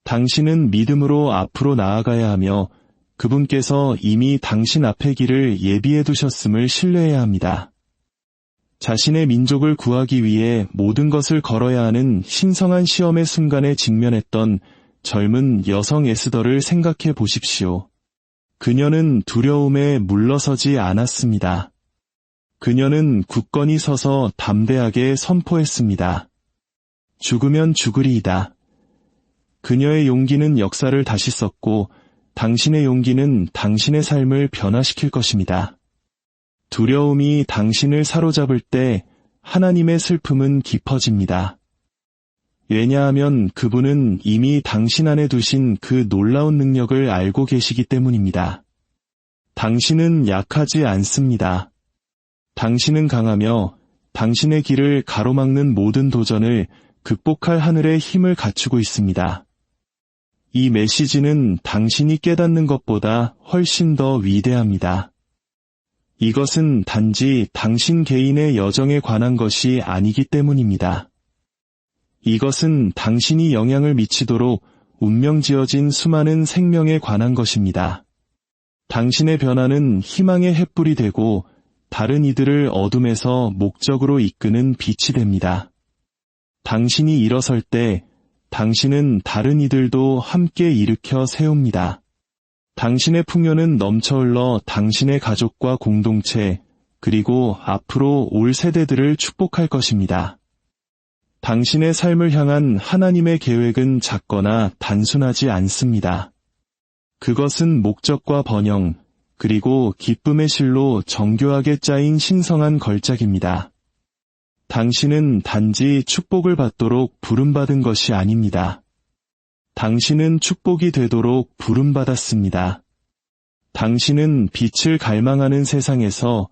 당신은 믿음으로 앞으로 나아가야 하며 그분께서 이미 당신 앞의 길을 예비해 두셨음을 신뢰해야 합니다. 자신의 민족을 구하기 위해 모든 것을 걸어야 하는 신성한 시험의 순간에 직면했던 젊은 여성 에스더를 생각해 보십시오. 그녀는 두려움에 물러서지 않았습니다. 그녀는 굳건히 서서 담대하게 선포했습니다. 죽으면 죽으리이다. 그녀의 용기는 역사를 다시 썼고 당신의 용기는 당신의 삶을 변화시킬 것입니다. 두려움이 당신을 사로잡을 때 하나님의 슬픔은 깊어집니다. 왜냐하면 그분은 이미 당신 안에 두신 그 놀라운 능력을 알고 계시기 때문입니다. 당신은 약하지 않습니다. 당신은 강하며 당신의 길을 가로막는 모든 도전을 극복할 하늘의 힘을 갖추고 있습니다. 이 메시지는 당신이 깨닫는 것보다 훨씬 더 위대합니다. 이것은 단지 당신 개인의 여정에 관한 것이 아니기 때문입니다. 이것은 당신이 영향을 미치도록 운명지어진 수많은 생명에 관한 것입니다. 당신의 변화는 희망의 횃불이 되고 다른 이들을 어둠에서 목적으로 이끄는 빛이 됩니다. 당신이 일어설 때 당신은 다른 이들도 함께 일으켜 세웁니다. 당신의 풍요는 넘쳐 흘러 당신의 가족과 공동체, 그리고 앞으로 올 세대들을 축복할 것입니다. 당신의 삶을 향한 하나님의 계획은 작거나 단순하지 않습니다. 그것은 목적과 번영, 그리고 기쁨의 실로 정교하게 짜인 신성한 걸작입니다. 당신은 단지 축복을 받도록 부름받은 것이 아닙니다. 당신은 축복이 되도록 부름받았습니다. 당신은 빛을 갈망하는 세상에서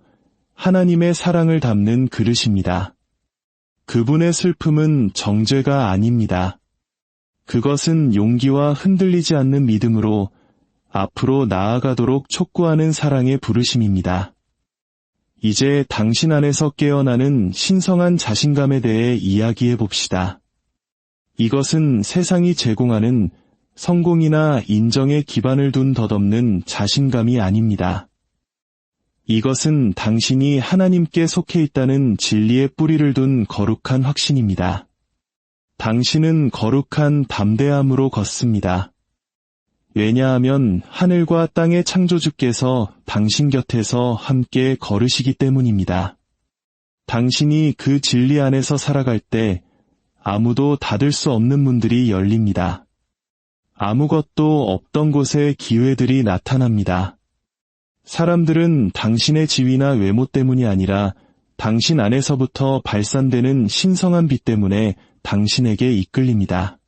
하나님의 사랑을 담는 그릇입니다. 그분의 슬픔은 정죄가 아닙니다. 그것은 용기와 흔들리지 않는 믿음으로 앞으로 나아가도록 촉구하는 사랑의 부르심입니다. 이제 당신 안에서 깨어나는 신성한 자신감에 대해 이야기해 봅시다. 이것은 세상이 제공하는 성공이나 인정에 기반을 둔 덧없는 자신감이 아닙니다. 이것은 당신이 하나님께 속해 있다는 진리의 뿌리를 둔 거룩한 확신입니다. 당신은 거룩한 담대함으로 걷습니다. 왜냐하면 하늘과 땅의 창조주께서 당신 곁에서 함께 걸으시기 때문입니다. 당신이 그 진리 안에서 살아갈 때 아무도 닫을 수 없는 문들이 열립니다. 아무것도 없던 곳에 기회들이 나타납니다. 사람들은 당신의 지위나 외모 때문이 아니라 당신 안에서부터 발산되는 신성한 빛 때문에 당신에게 이끌립니다.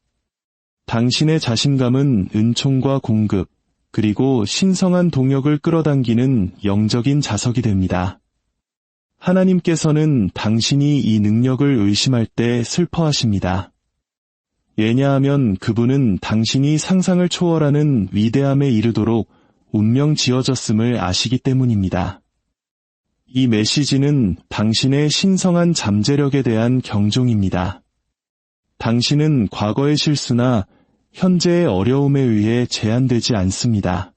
당신의 자신감은 은총과 공급, 그리고 신성한 동역을 끌어당기는 영적인 자석이 됩니다. 하나님께서는 당신이 이 능력을 의심할 때 슬퍼하십니다. 왜냐하면 그분은 당신이 상상을 초월하는 위대함에 이르도록 운명 지어졌음을 아시기 때문입니다. 이 메시지는 당신의 신성한 잠재력에 대한 경종입니다. 당신은 과거의 실수나 현재의 어려움에 의해 제한되지 않습니다.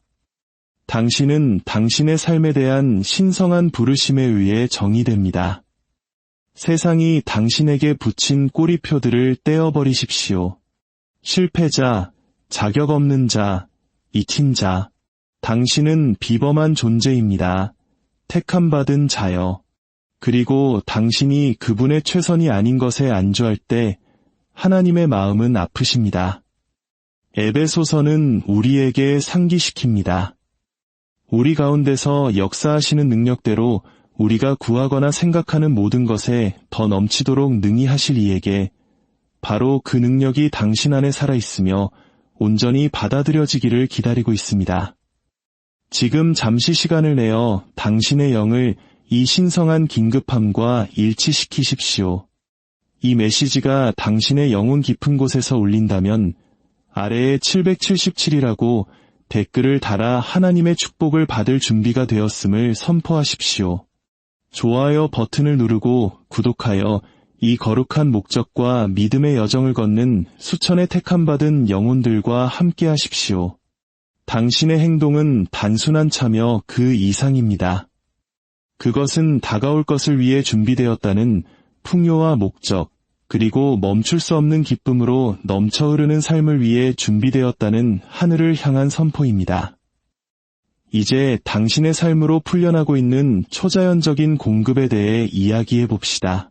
당신은 당신의 삶에 대한 신성한 부르심에 의해 정의됩니다. 세상이 당신에게 붙인 꼬리표들을 떼어버리십시오. 실패자, 자격 없는 자, 잊힌 자, 당신은 비범한 존재입니다. 택함받은 자여. 그리고 당신이 그분의 최선이 아닌 것에 안주할 때 하나님의 마음은 아프십니다. 에베소서는 우리에게 상기시킵니다. 우리 가운데서 역사하시는 능력대로 우리가 구하거나 생각하는 모든 것에 더 넘치도록 능히 하실 이에게 바로 그 능력이 당신 안에 살아있으며 온전히 받아들여지기를 기다리고 있습니다. 지금 잠시 시간을 내어 당신의 영을 이 신성한 긴급함과 일치시키십시오. 이 메시지가 당신의 영혼 깊은 곳에서 울린다면 아래에 777이라고 댓글을 달아 하나님의 축복을 받을 준비가 되었음을 선포하십시오. 좋아요 버튼을 누르고 구독하여 이 거룩한 목적과 믿음의 여정을 걷는 수천의 택함받은 영혼들과 함께 하십시오. 당신의 행동은 단순한 참여 그 이상입니다. 그것은 다가올 것을 위해 준비되었다는 풍요와 목적, 그리고 멈출 수 없는 기쁨으로 넘쳐 흐르는 삶을 위해 준비되었다는 하늘을 향한 선포입니다. 이제 당신의 삶으로 풀려나고 있는 초자연적인 공급에 대해 이야기해 봅시다.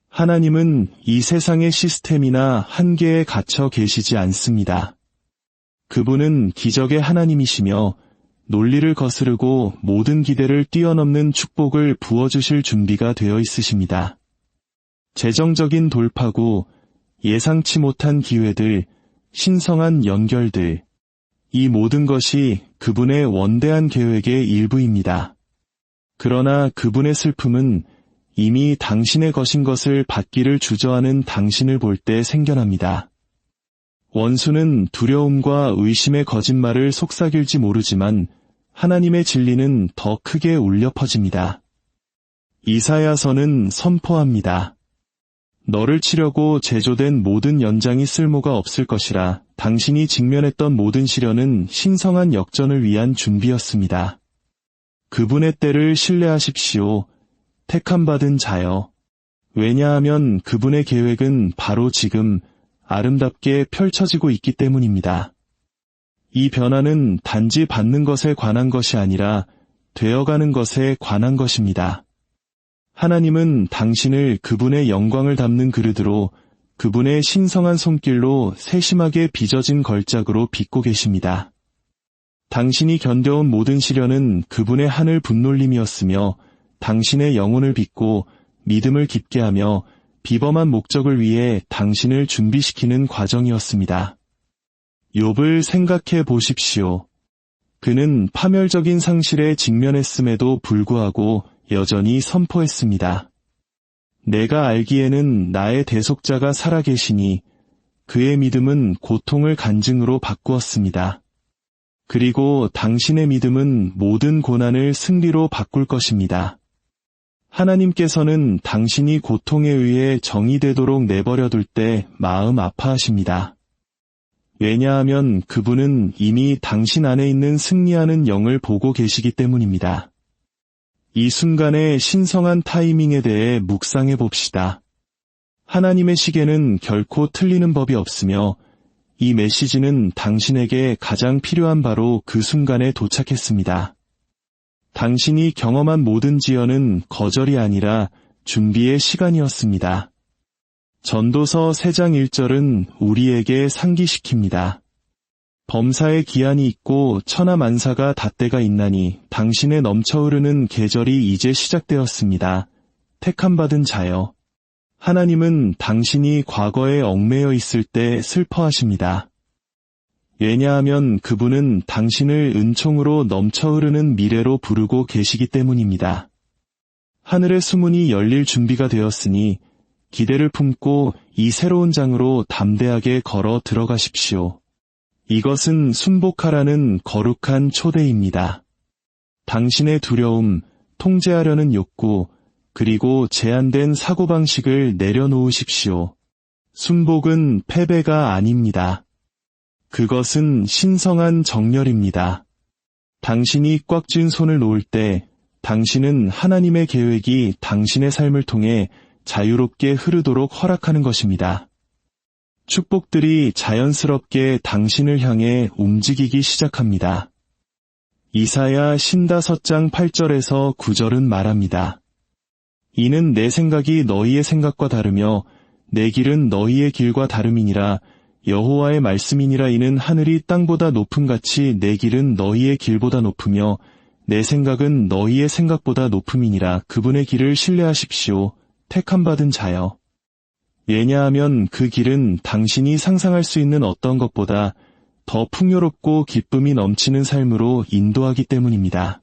하나님은 이 세상의 시스템이나 한계에 갇혀 계시지 않습니다. 그분은 기적의 하나님이시며 논리를 거스르고 모든 기대를 뛰어넘는 축복을 부어주실 준비가 되어 있으십니다. 재정적인 돌파구, 예상치 못한 기회들, 신성한 연결들, 이 모든 것이 그분의 원대한 계획의 일부입니다. 그러나 그분의 슬픔은 이미 당신의 것인 것을 받기를 주저하는 당신을 볼 때 생겨납니다. 원수는 두려움과 의심의 거짓말을 속삭일지 모르지만 하나님의 진리는 더 크게 울려 퍼집니다. 이사야서는 선포합니다. 너를 치려고 제조된 모든 연장이 쓸모가 없을 것이라. 당신이 직면했던 모든 시련은 신성한 역전을 위한 준비였습니다. 그분의 때를 신뢰하십시오. 택함받은 자여. 왜냐하면 그분의 계획은 바로 지금 아름답게 펼쳐지고 있기 때문입니다. 이 변화는 단지 받는 것에 관한 것이 아니라 되어가는 것에 관한 것입니다. 하나님은 당신을 그분의 영광을 담는 그릇으로 그분의 신성한 손길로 세심하게 빚어진 걸작으로 빚고 계십니다. 당신이 견뎌온 모든 시련은 그분의 하늘 분놀림이었으며 당신의 영혼을 빚고 믿음을 깊게 하며 비범한 목적을 위해 당신을 준비시키는 과정이었습니다. 욥을 생각해 보십시오. 그는 파멸적인 상실에 직면했음에도 불구하고 여전히 선포했습니다. 내가 알기에는 나의 대속자가 살아계시니 그의 믿음은 고통을 간증으로 바꾸었습니다. 그리고 당신의 믿음은 모든 고난을 승리로 바꿀 것입니다. 하나님께서는 당신이 고통에 의해 정의되도록 내버려둘 때 마음 아파하십니다. 왜냐하면 그분은 이미 당신 안에 있는 승리하는 영을 보고 계시기 때문입니다. 이 순간의 신성한 타이밍에 대해 묵상해 봅시다. 하나님의 시계는 결코 틀리는 법이 없으며 이 메시지는 당신에게 가장 필요한 바로 그 순간에 도착했습니다. 당신이 경험한 모든 지연은 거절이 아니라 준비의 시간이었습니다. 전도서 3장 1절은 우리에게 상기시킵니다. 범사의 기한이 있고 천하만사가 닷때가 있나니 당신의 넘쳐흐르는 계절이 이제 시작되었습니다. 택함받은 자여. 하나님은 당신이 과거에 얽매여 있을 때 슬퍼하십니다. 왜냐하면 그분은 당신을 은총으로 넘쳐흐르는 미래로 부르고 계시기 때문입니다. 하늘의 수문이 열릴 준비가 되었으니 기대를 품고 이 새로운 장으로 담대하게 걸어 들어가십시오. 이것은 순복하라는 거룩한 초대입니다. 당신의 두려움, 통제하려는 욕구, 그리고 제한된 사고방식을 내려놓으십시오. 순복은 패배가 아닙니다. 그것은 신성한 정렬입니다. 당신이 꽉 쥔 손을 놓을 때 당신은 하나님의 계획이 당신의 삶을 통해 자유롭게 흐르도록 허락하는 것입니다. 축복들이 자연스럽게 당신을 향해 움직이기 시작합니다. 이사야 55장 8절에서 9절은 말합니다. 이는 내 생각이 너희의 생각과 다르며 내 길은 너희의 길과 다름이니라. 여호와의 말씀이니라. 이는 하늘이 땅보다 높음같이 내 길은 너희의 길보다 높으며 내 생각은 너희의 생각보다 높음이니라. 그분의 길을 신뢰하십시오. 택함받은 자여. 왜냐하면 그 길은 당신이 상상할 수 있는 어떤 것보다 더 풍요롭고 기쁨이 넘치는 삶으로 인도하기 때문입니다.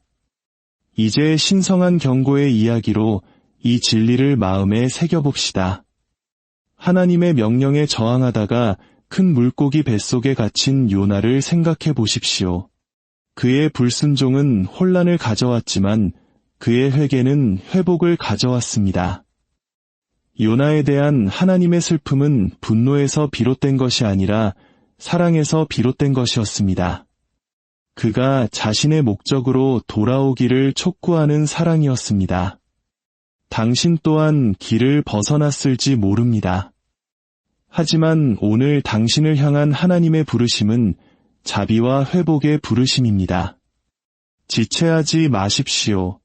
이제 신성한 경고의 이야기로 이 진리를 마음에 새겨봅시다. 하나님의 명령에 저항하다가 큰 물고기 뱃속에 갇힌 요나를 생각해 보십시오. 그의 불순종은 혼란을 가져왔지만 그의 회개는 회복을 가져왔습니다. 요나에 대한 하나님의 슬픔은 분노에서 비롯된 것이 아니라 사랑에서 비롯된 것이었습니다. 그가 자신의 목적으로 돌아오기를 촉구하는 사랑이었습니다. 당신 또한 길을 벗어났을지 모릅니다. 하지만 오늘 당신을 향한 하나님의 부르심은 자비와 회복의 부르심입니다. 지체하지 마십시오.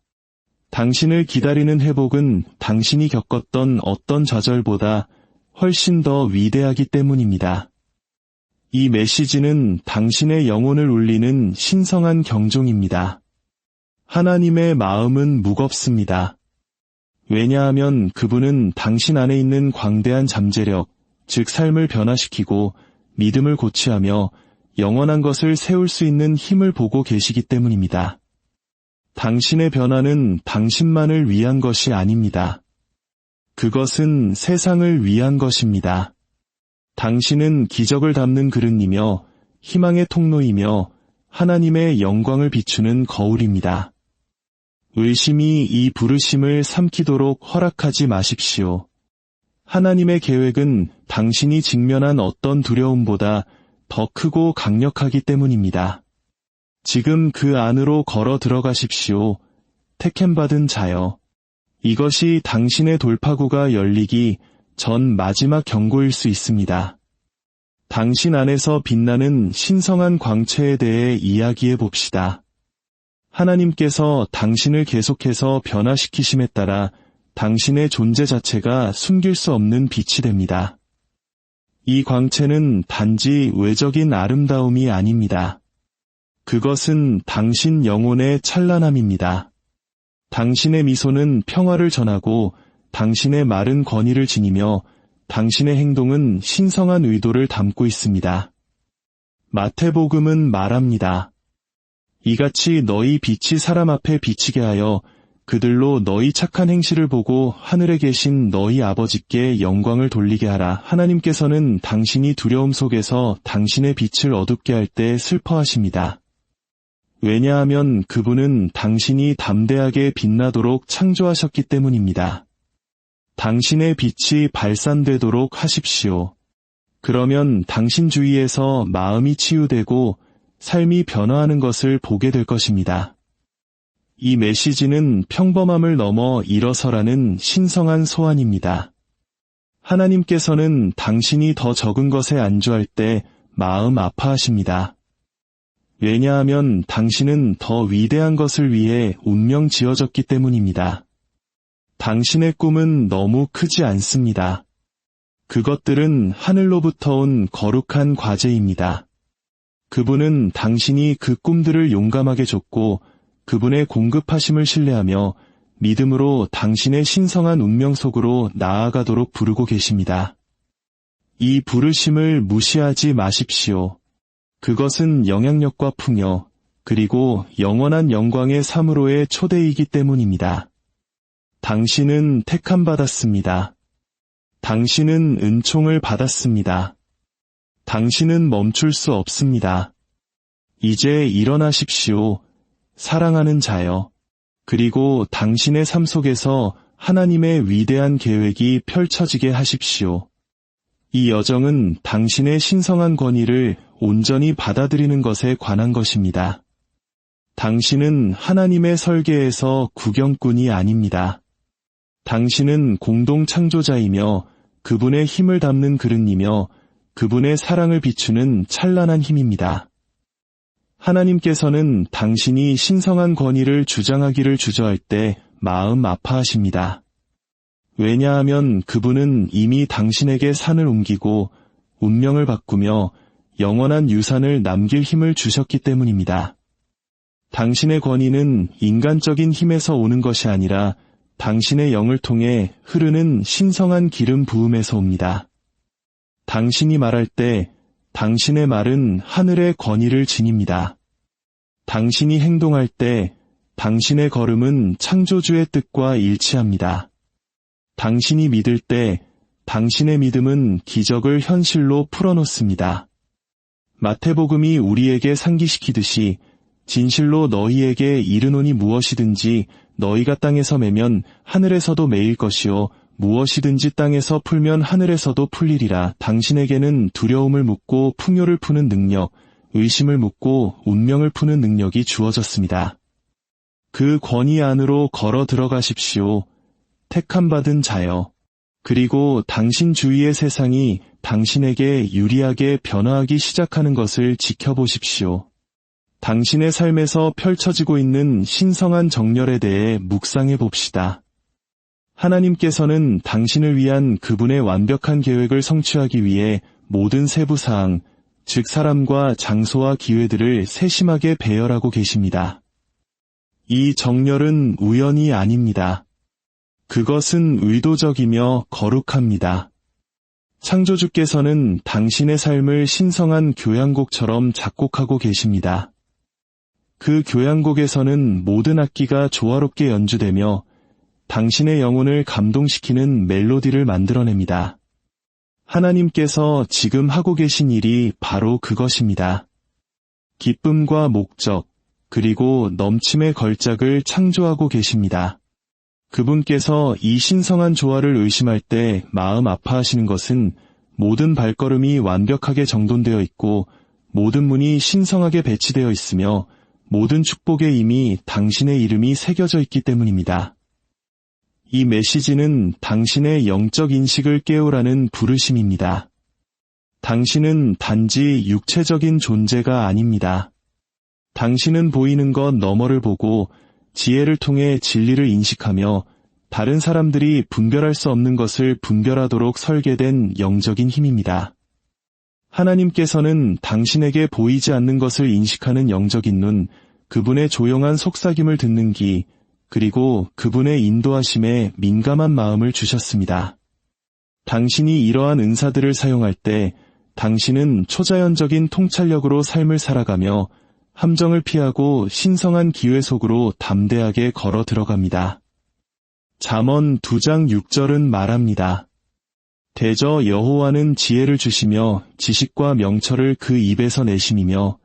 당신을 기다리는 회복은 당신이 겪었던 어떤 좌절보다 훨씬 더 위대하기 때문입니다. 이 메시지는 당신의 영혼을 울리는 신성한 경종입니다. 하나님의 마음은 무겁습니다. 왜냐하면 그분은 당신 안에 있는 광대한 잠재력, 즉 삶을 변화시키고 믿음을 고취하며 영원한 것을 세울 수 있는 힘을 보고 계시기 때문입니다. 당신의 변화는 당신만을 위한 것이 아닙니다. 그것은 세상을 위한 것입니다. 당신은 기적을 담는 그릇이며 희망의 통로이며 하나님의 영광을 비추는 거울입니다. 의심이 이 부르심을 삼키도록 허락하지 마십시오. 하나님의 계획은 당신이 직면한 어떤 두려움보다 더 크고 강력하기 때문입니다. 지금 그 안으로 걸어 들어가십시오. 택함받은 자여. 이것이 당신의 돌파구가 열리기 전 마지막 경고일 수 있습니다. 당신 안에서 빛나는 신성한 광채에 대해 이야기해 봅시다. 하나님께서 당신을 계속해서 변화시키심에 따라 당신의 존재 자체가 숨길 수 없는 빛이 됩니다. 이 광채는 단지 외적인 아름다움이 아닙니다. 그것은 당신 영혼의 찬란함입니다. 당신의 미소는 평화를 전하고 당신의 말은 권위를 지니며 당신의 행동은 신성한 의도를 담고 있습니다. 마태복음은 말합니다. 이같이 너희 빛이 사람 앞에 비치게 하여 그들로 너희 착한 행실을 보고 하늘에 계신 너희 아버지께 영광을 돌리게 하라. 하나님께서는 당신이 두려움 속에서 당신의 빛을 어둡게 할 때 슬퍼하십니다. 왜냐하면 그분은 당신이 담대하게 빛나도록 창조하셨기 때문입니다. 당신의 빛이 발산되도록 하십시오. 그러면 당신 주위에서 마음이 치유되고 삶이 변화하는 것을 보게 될 것입니다. 이 메시지는 평범함을 넘어 일어서라는 신성한 소환입니다. 하나님께서는 당신이 더 적은 것에 안주할 때 마음 아파하십니다. 왜냐하면 당신은 더 위대한 것을 위해 운명 지어졌기 때문입니다. 당신의 꿈은 너무 크지 않습니다. 그것들은 하늘로부터 온 거룩한 과제입니다. 그분은 당신이 그 꿈들을 용감하게 줬고 그분의 공급하심을 신뢰하며 믿음으로 당신의 신성한 운명 속으로 나아가도록 부르고 계십니다. 이 부르심을 무시하지 마십시오. 그것은 영향력과 풍요, 그리고 영원한 영광의 사무로의 초대이기 때문입니다. 당신은 택함받았습니다. 당신은 은총을 받았습니다. 당신은 멈출 수 없습니다. 이제 일어나십시오. 사랑하는 자여. 그리고 당신의 삶 속에서 하나님의 위대한 계획이 펼쳐지게 하십시오. 이 여정은 당신의 신성한 권위를 온전히 받아들이는 것에 관한 것입니다. 당신은 하나님의 설계에서 구경꾼이 아닙니다. 당신은 공동 창조자이며 그분의 힘을 담는 그릇이며 그분의 사랑을 비추는 찬란한 힘입니다. 하나님께서는 당신이 신성한 권위를 주장하기를 주저할 때 마음 아파하십니다. 왜냐하면 그분은 이미 당신에게 산을 옮기고 운명을 바꾸며 영원한 유산을 남길 힘을 주셨기 때문입니다. 당신의 권위는 인간적인 힘에서 오는 것이 아니라 당신의 영을 통해 흐르는 신성한 기름 부음에서 옵니다. 당신이 말할 때 당신의 말은 하늘의 권위를 지닙니다. 당신이 행동할 때 당신의 걸음은 창조주의 뜻과 일치합니다. 당신이 믿을 때 당신의 믿음은 기적을 현실로 풀어놓습니다. 마태복음이 우리에게 상기시키듯이 진실로 너희에게 이르노니 무엇이든지 너희가 땅에서 매면 하늘에서도 매일 것이요 무엇이든지 땅에서 풀면 하늘에서도 풀리리라. 당신에게는 두려움을 묻고 풍요를 푸는 능력, 의심을 묻고 운명을 푸는 능력이 주어졌습니다. 그 권위 안으로 걸어 들어가십시오. 택함받은 자여. 그리고 당신 주위의 세상이 당신에게 유리하게 변화하기 시작하는 것을 지켜보십시오. 당신의 삶에서 펼쳐지고 있는 신성한 정렬에 대해 묵상해 봅시다. 하나님께서는 당신을 위한 그분의 완벽한 계획을 성취하기 위해 모든 세부사항, 즉 사람과 장소와 기회들을 세심하게 배열하고 계십니다. 이 정렬은 우연이 아닙니다. 그것은 의도적이며 거룩합니다. 창조주께서는 당신의 삶을 신성한 교향곡처럼 작곡하고 계십니다. 그 교향곡에서는 모든 악기가 조화롭게 연주되며 당신의 영혼을 감동시키는 멜로디를 만들어냅니다. 하나님께서 지금 하고 계신 일이 바로 그것입니다. 기쁨과 목적, 그리고 넘침의 걸작을 창조하고 계십니다. 그분께서 이 신성한 조화를 의심할 때 마음 아파하시는 것은 모든 발걸음이 완벽하게 정돈되어 있고 모든 문이 신성하게 배치되어 있으며 모든 축복에 이미 당신의 이름이 새겨져 있기 때문입니다. 이 메시지는 당신의 영적 인식을 깨우라는 부르심입니다. 당신은 단지 육체적인 존재가 아닙니다. 당신은 보이는 것 너머를 보고 지혜를 통해 진리를 인식하며 다른 사람들이 분별할 수 없는 것을 분별하도록 설계된 영적인 힘입니다. 하나님께서는 당신에게 보이지 않는 것을 인식하는 영적인 눈, 그분의 조용한 속삭임을 듣는 귀, 그리고 그분의 인도하심에 민감한 마음을 주셨습니다. 당신이 이러한 은사들을 사용할 때 당신은 초자연적인 통찰력으로 삶을 살아가며 함정을 피하고 신성한 기회 속으로 담대하게 걸어 들어갑니다. 잠언 2장 6절은 말합니다. 대저 여호와는 지혜를 주시며 지식과 명철을 그 입에서 내심이며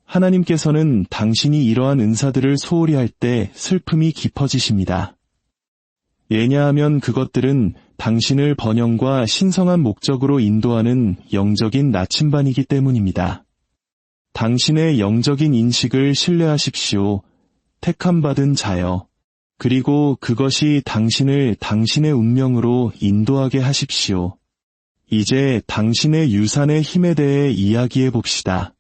하나님께서는 당신이 이러한 은사들을 소홀히 할 때 슬픔이 깊어지십니다. 왜냐하면 그것들은 당신을 번영과 신성한 목적으로 인도하는 영적인 나침반이기 때문입니다. 당신의 영적인 인식을 신뢰하십시오. 택함받은 자여. 그리고 그것이 당신을 당신의 운명으로 인도하게 하십시오. 이제 당신의 유산의 힘에 대해 이야기해 봅시다.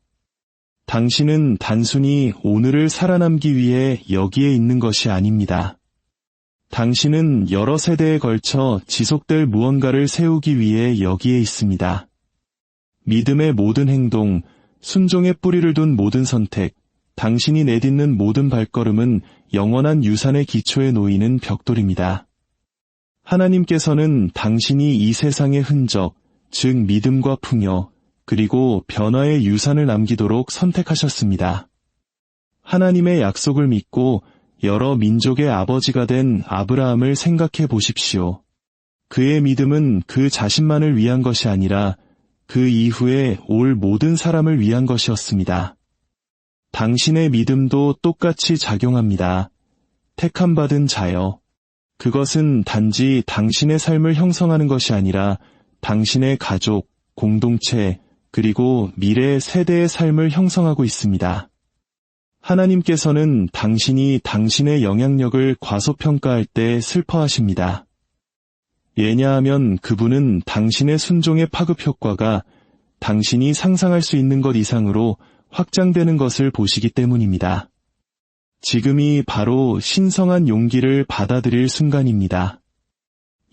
당신은 단순히 오늘을 살아남기 위해 여기에 있는 것이 아닙니다. 당신은 여러 세대에 걸쳐 지속될 무언가를 세우기 위해 여기에 있습니다. 믿음의 모든 행동, 순종의 뿌리를 둔 모든 선택, 당신이 내딛는 모든 발걸음은 영원한 유산의 기초에 놓이는 벽돌입니다. 하나님께서는 당신이 이 세상의 흔적, 즉 믿음과 풍요, 그리고 변화의 유산을 남기도록 선택하셨습니다. 하나님의 약속을 믿고 여러 민족의 아버지가 된 아브라함을 생각해 보십시오. 그의 믿음은 그 자신만을 위한 것이 아니라 그 이후에 올 모든 사람을 위한 것이었습니다. 당신의 믿음도 똑같이 작용합니다. 택함받은 자여. 그것은 단지 당신의 삶을 형성하는 것이 아니라 당신의 가족, 공동체, 그리고 미래 세대의 삶을 형성하고 있습니다. 하나님께서는 당신이 당신의 영향력을 과소평가할 때 슬퍼하십니다. 왜냐하면 그분은 당신의 순종의 파급 효과가 당신이 상상할 수 있는 것 이상으로 확장되는 것을 보시기 때문입니다. 지금이 바로 신성한 용기를 받아들일 순간입니다.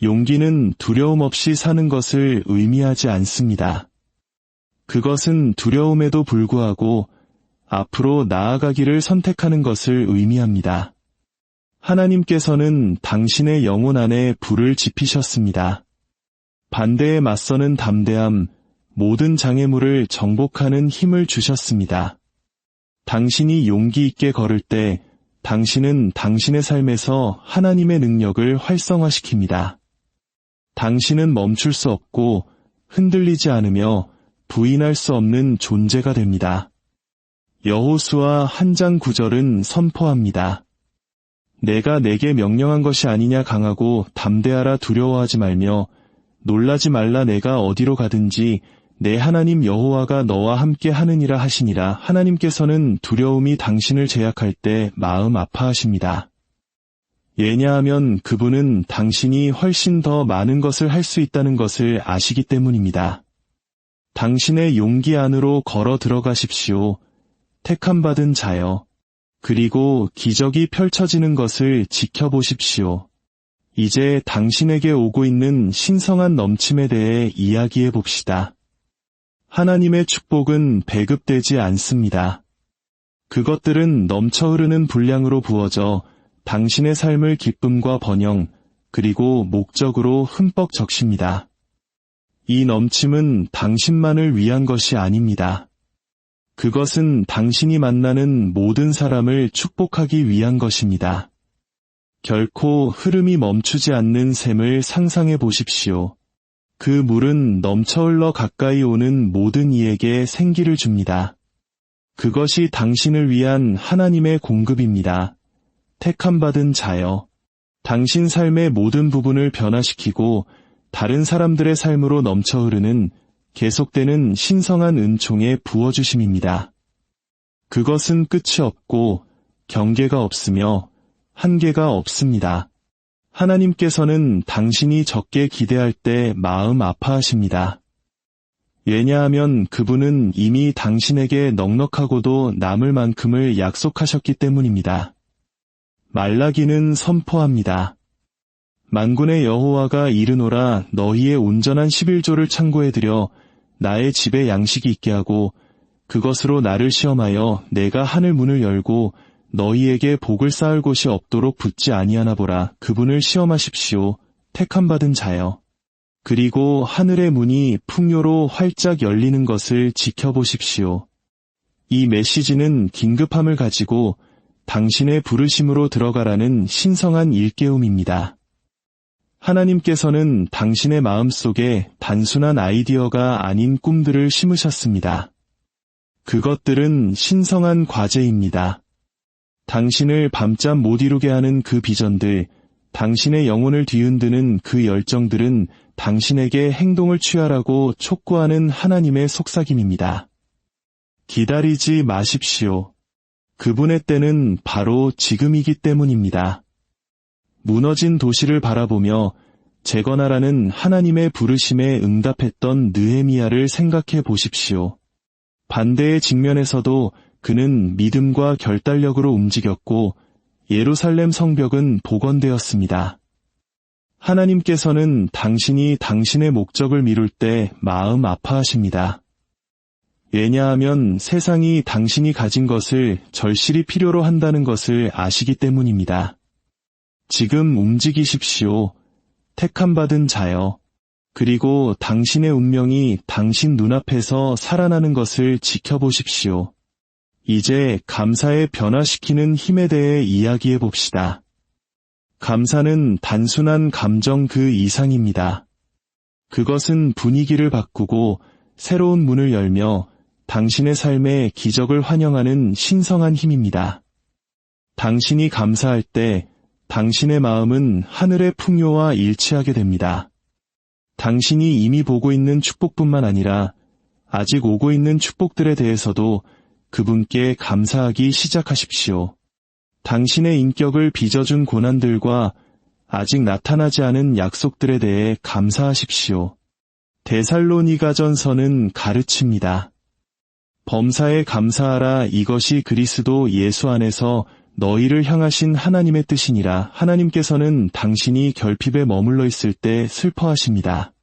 용기는 두려움 없이 사는 것을 의미하지 않습니다. 그것은 두려움에도 불구하고 앞으로 나아가기를 선택하는 것을 의미합니다. 하나님께서는 당신의 영혼 안에 불을 지피셨습니다. 반대에 맞서는 담대함, 모든 장애물을 정복하는 힘을 주셨습니다. 당신이 용기 있게 걸을 때 당신은 당신의 삶에서 하나님의 능력을 활성화시킵니다. 당신은 멈출 수 없고 흔들리지 않으며 부인할 수 없는 존재가 됩니다. 여호수아 1장 9절은 선포합니다. 내가 내게 명령한 것이 아니냐 강하고 담대하라 두려워하지 말며 놀라지 말라 내가 어디로 가든지 내 하나님 여호와가 너와 함께 하느니라 하시니라. 하나님께서는 두려움이 당신을 제약할 때 마음 아파하십니다. 왜냐하면 그분은 당신이 훨씬 더 많은 것을 할 수 있다는 것을 아시기 때문입니다. 당신의 용기 안으로 걸어 들어가십시오. 택함받은 자여. 그리고 기적이 펼쳐지는 것을 지켜보십시오. 이제 당신에게 오고 있는 신성한 넘침에 대해 이야기해 봅시다. 하나님의 축복은 배급되지 않습니다. 그것들은 넘쳐 흐르는 분량으로 부어져 당신의 삶을 기쁨과 번영, 그리고 목적으로 흠뻑 적십니다. 이 넘침은 당신만을 위한 것이 아닙니다. 그것은 당신이 만나는 모든 사람을 축복하기 위한 것입니다. 결코 흐름이 멈추지 않는 샘을 상상해 보십시오. 그 물은 넘쳐 흘러 가까이 오는 모든 이에게 생기를 줍니다. 그것이 당신을 위한 하나님의 공급입니다. 택함받은 자여. 당신 삶의 모든 부분을 변화시키고 다른 사람들의 삶으로 넘쳐 흐르는 계속되는 신성한 은총의 부어주심입니다. 그것은 끝이 없고 경계가 없으며 한계가 없습니다. 하나님께서는 당신이 적게 기대할 때 마음 아파하십니다. 왜냐하면 그분은 이미 당신에게 넉넉하고도 남을 만큼을 약속하셨기 때문입니다. 말라기는 선포합니다. 만군의 여호와가 이르노라 너희의 온전한 11조를 창고에 들여 나의 집에 양식이 있게 하고 그것으로 나를 시험하여 내가 하늘 문을 열고 너희에게 복을 쌓을 곳이 없도록 붙지 아니하나 보라. 그분을 시험하십시오. 택함 받은 자여. 그리고 하늘의 문이 풍요로 활짝 열리는 것을 지켜보십시오. 이 메시지는 긴급함을 가지고 당신의 부르심으로 들어가라는 신성한 일깨움입니다. 하나님께서는 당신의 마음속에 단순한 아이디어가 아닌 꿈들을 심으셨습니다. 그것들은 신성한 과제입니다. 당신을 밤잠 못 이루게 하는 그 비전들, 당신의 영혼을 뒤흔드는 그 열정들은 당신에게 행동을 취하라고 촉구하는 하나님의 속삭임입니다. 기다리지 마십시오. 그분의 때는 바로 지금이기 때문입니다. 무너진 도시를 바라보며 재건하라는 하나님의 부르심에 응답했던 느헤미야를 생각해 보십시오. 반대의 직면에서도 그는 믿음과 결단력으로 움직였고 예루살렘 성벽은 복원되었습니다. 하나님께서는 당신이 당신의 목적을 미룰 때 마음 아파하십니다. 왜냐하면 세상이 당신이 가진 것을 절실히 필요로 한다는 것을 아시기 때문입니다. 지금 움직이십시오. 택함받은 자여. 그리고 당신의 운명이 당신 눈앞에서 살아나는 것을 지켜보십시오. 이제 감사에 변화시키는 힘에 대해 이야기해 봅시다. 감사는 단순한 감정 그 이상입니다. 그것은 분위기를 바꾸고 새로운 문을 열며 당신의 삶에 기적을 환영하는 신성한 힘입니다. 당신이 감사할 때 당신의 마음은 하늘의 풍요와 일치하게 됩니다. 당신이 이미 보고 있는 축복뿐만 아니라 아직 오고 있는 축복들에 대해서도 그분께 감사하기 시작하십시오. 당신의 인격을 빚어준 고난들과 아직 나타나지 않은 약속들에 대해 감사하십시오. 데살로니가전서는 가르칩니다. 범사에 감사하라. 이것이 그리스도 예수 안에서 너희를 향하신 하나님의 뜻이니라. 하나님께서는 당신이 결핍에 머물러 있을 때 슬퍼하십니다.